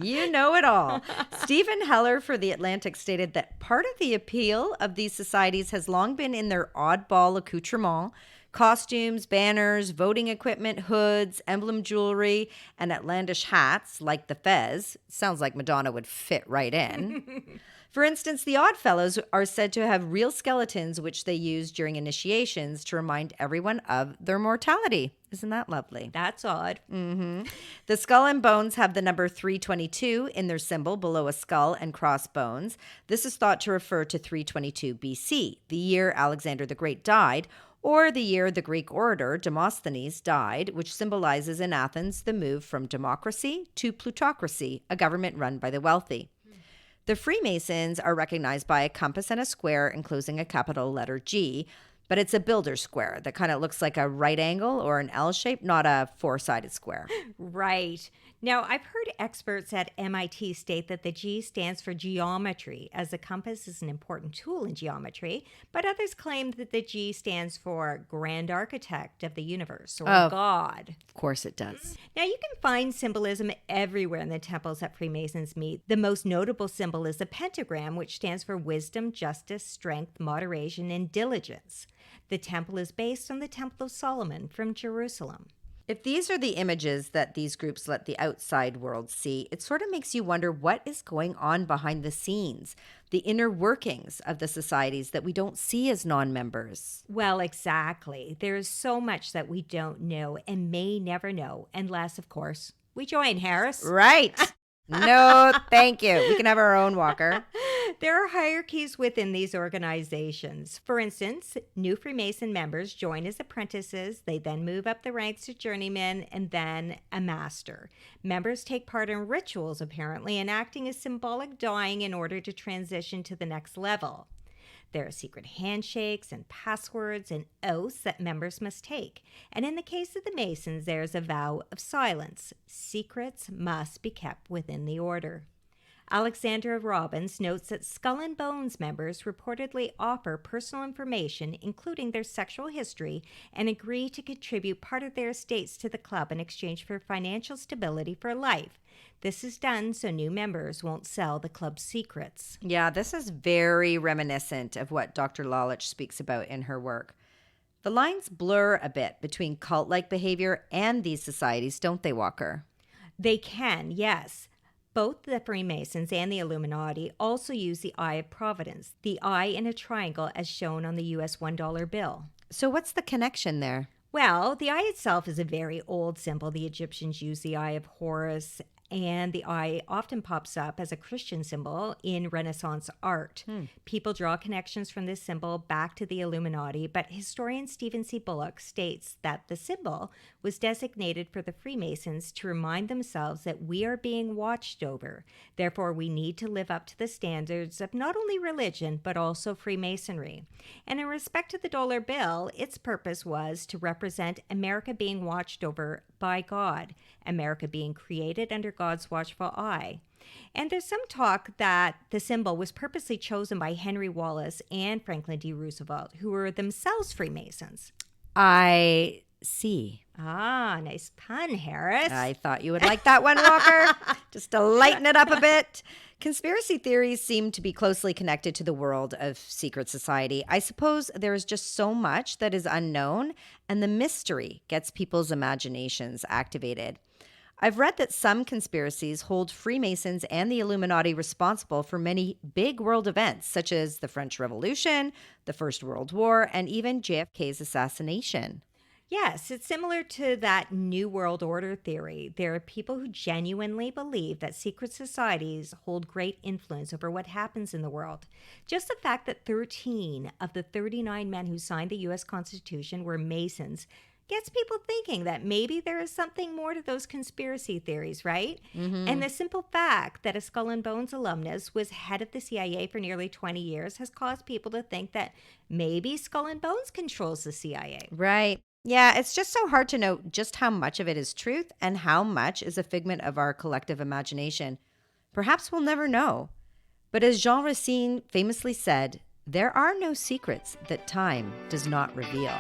you know it all. Stephen Heller for The Atlantic stated that part of the appeal of these societies has long been in their oddball accoutrement, costumes, banners, voting equipment, hoods, emblem jewelry, and outlandish hats like the fez. Sounds like Madonna would fit right in. For instance, the Oddfellows are said to have real skeletons which they use during initiations to remind everyone of their mortality. Isn't that lovely? That's odd. The skull and bones have the number 322 in their symbol below a skull and crossbones. This is thought to refer to 322 BC, the year Alexander the Great died, or the year the Greek orator Demosthenes died, which symbolizes in Athens the move from democracy to plutocracy, a government run by the wealthy. The Freemasons are recognized by a compass and a square enclosing a capital letter G, but it's a builder's square that kind of looks like a right angle or an L shape, not a four-sided square. Right. Now, I've heard experts at MIT state that the G stands for geometry, as the compass is an important tool in geometry, but others claim that the G stands for Grand Architect of the Universe, or God. Of course it does. Now, you can find symbolism everywhere in the temples that Freemasons meet. The most notable symbol is the pentagram, which stands for wisdom, justice, strength, moderation, and diligence. The temple is based on the Temple of Solomon from Jerusalem. If these are the images that these groups let the outside world see, it sort of makes you wonder what is going on behind the scenes, the inner workings of the societies that we don't see as non-members. Well, exactly. There is so much that we don't know and may never know, unless, of course, we join, Harris. Right. No, thank you. We can have our own walker. There are hierarchies within these organizations. For instance, new Freemason members join as apprentices. They then move up the ranks to journeyman and then a master. Members take part in rituals, apparently, enacting a symbolic dying in order to transition to the next level. There are secret handshakes and passwords and oaths that members must take. And in the case of the Masons, there's a vow of silence. Secrets must be kept within the order. Alexandra Robbins notes that Skull and Bones members reportedly offer personal information, including their sexual history, and agree to contribute part of their estates to the club in exchange for financial stability for life. This is done so new members won't sell the club's secrets. Yeah, this is very reminiscent of what Dr. Lalich speaks about in her work. The lines blur a bit between cult-like behavior and these societies, don't they, Walker? They can, yes. Both the Freemasons and the Illuminati also use the Eye of Providence, the eye in a triangle as shown on the US $1 bill. So what's the connection there? Well, the eye itself is a very old symbol. The Egyptians used the Eye of Horus, and the eye often pops up as a Christian symbol in Renaissance art. People draw connections from this symbol back to the Illuminati, but historian Stephen C. Bullock states that the symbol was designated for the Freemasons to remind themselves that we are being watched over. Therefore, we need to live up to the standards of not only religion, but also Freemasonry. And in respect to the dollar bill, its purpose was to represent America being watched over by God, America being created under God's watchful eye. And there's some talk that the symbol was purposely chosen by Henry Wallace and Franklin D. Roosevelt, who were themselves Freemasons. I see. Ah, nice pun, Harris. I thought you would like that one, Walker. Just to lighten it up a bit. Conspiracy theories seem to be closely connected to the world of secret society. I suppose there is just so much that is unknown, and the mystery gets people's imaginations activated. I've read that some conspiracies hold Freemasons and the Illuminati responsible for many big world events, such as the French Revolution, the First World War, and even JFK's assassination. Yes, it's similar to that New World Order theory. There are people who genuinely believe that secret societies hold great influence over what happens in the world. Just the fact that 13 of the 39 men who signed the U.S. Constitution were Masons gets people thinking that maybe there is something more to those conspiracy theories, right? And the simple fact that a Skull and Bones alumnus was head of the CIA for nearly 20 years has caused people to think that maybe Skull and Bones controls the CIA. Right. Yeah, it's just so hard to know just how much of it is truth and how much is a figment of our collective imagination. Perhaps we'll never know. But as Jean Racine famously said, there are no secrets that time does not reveal.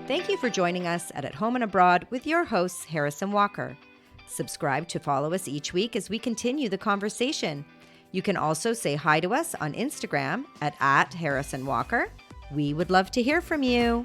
Thank you for joining us at Home and Abroad with your hosts, Harris and Walker. Subscribe to follow us each week as we continue the conversation. You can also say hi to us on Instagram at Harris and Walker. We would love to hear from you.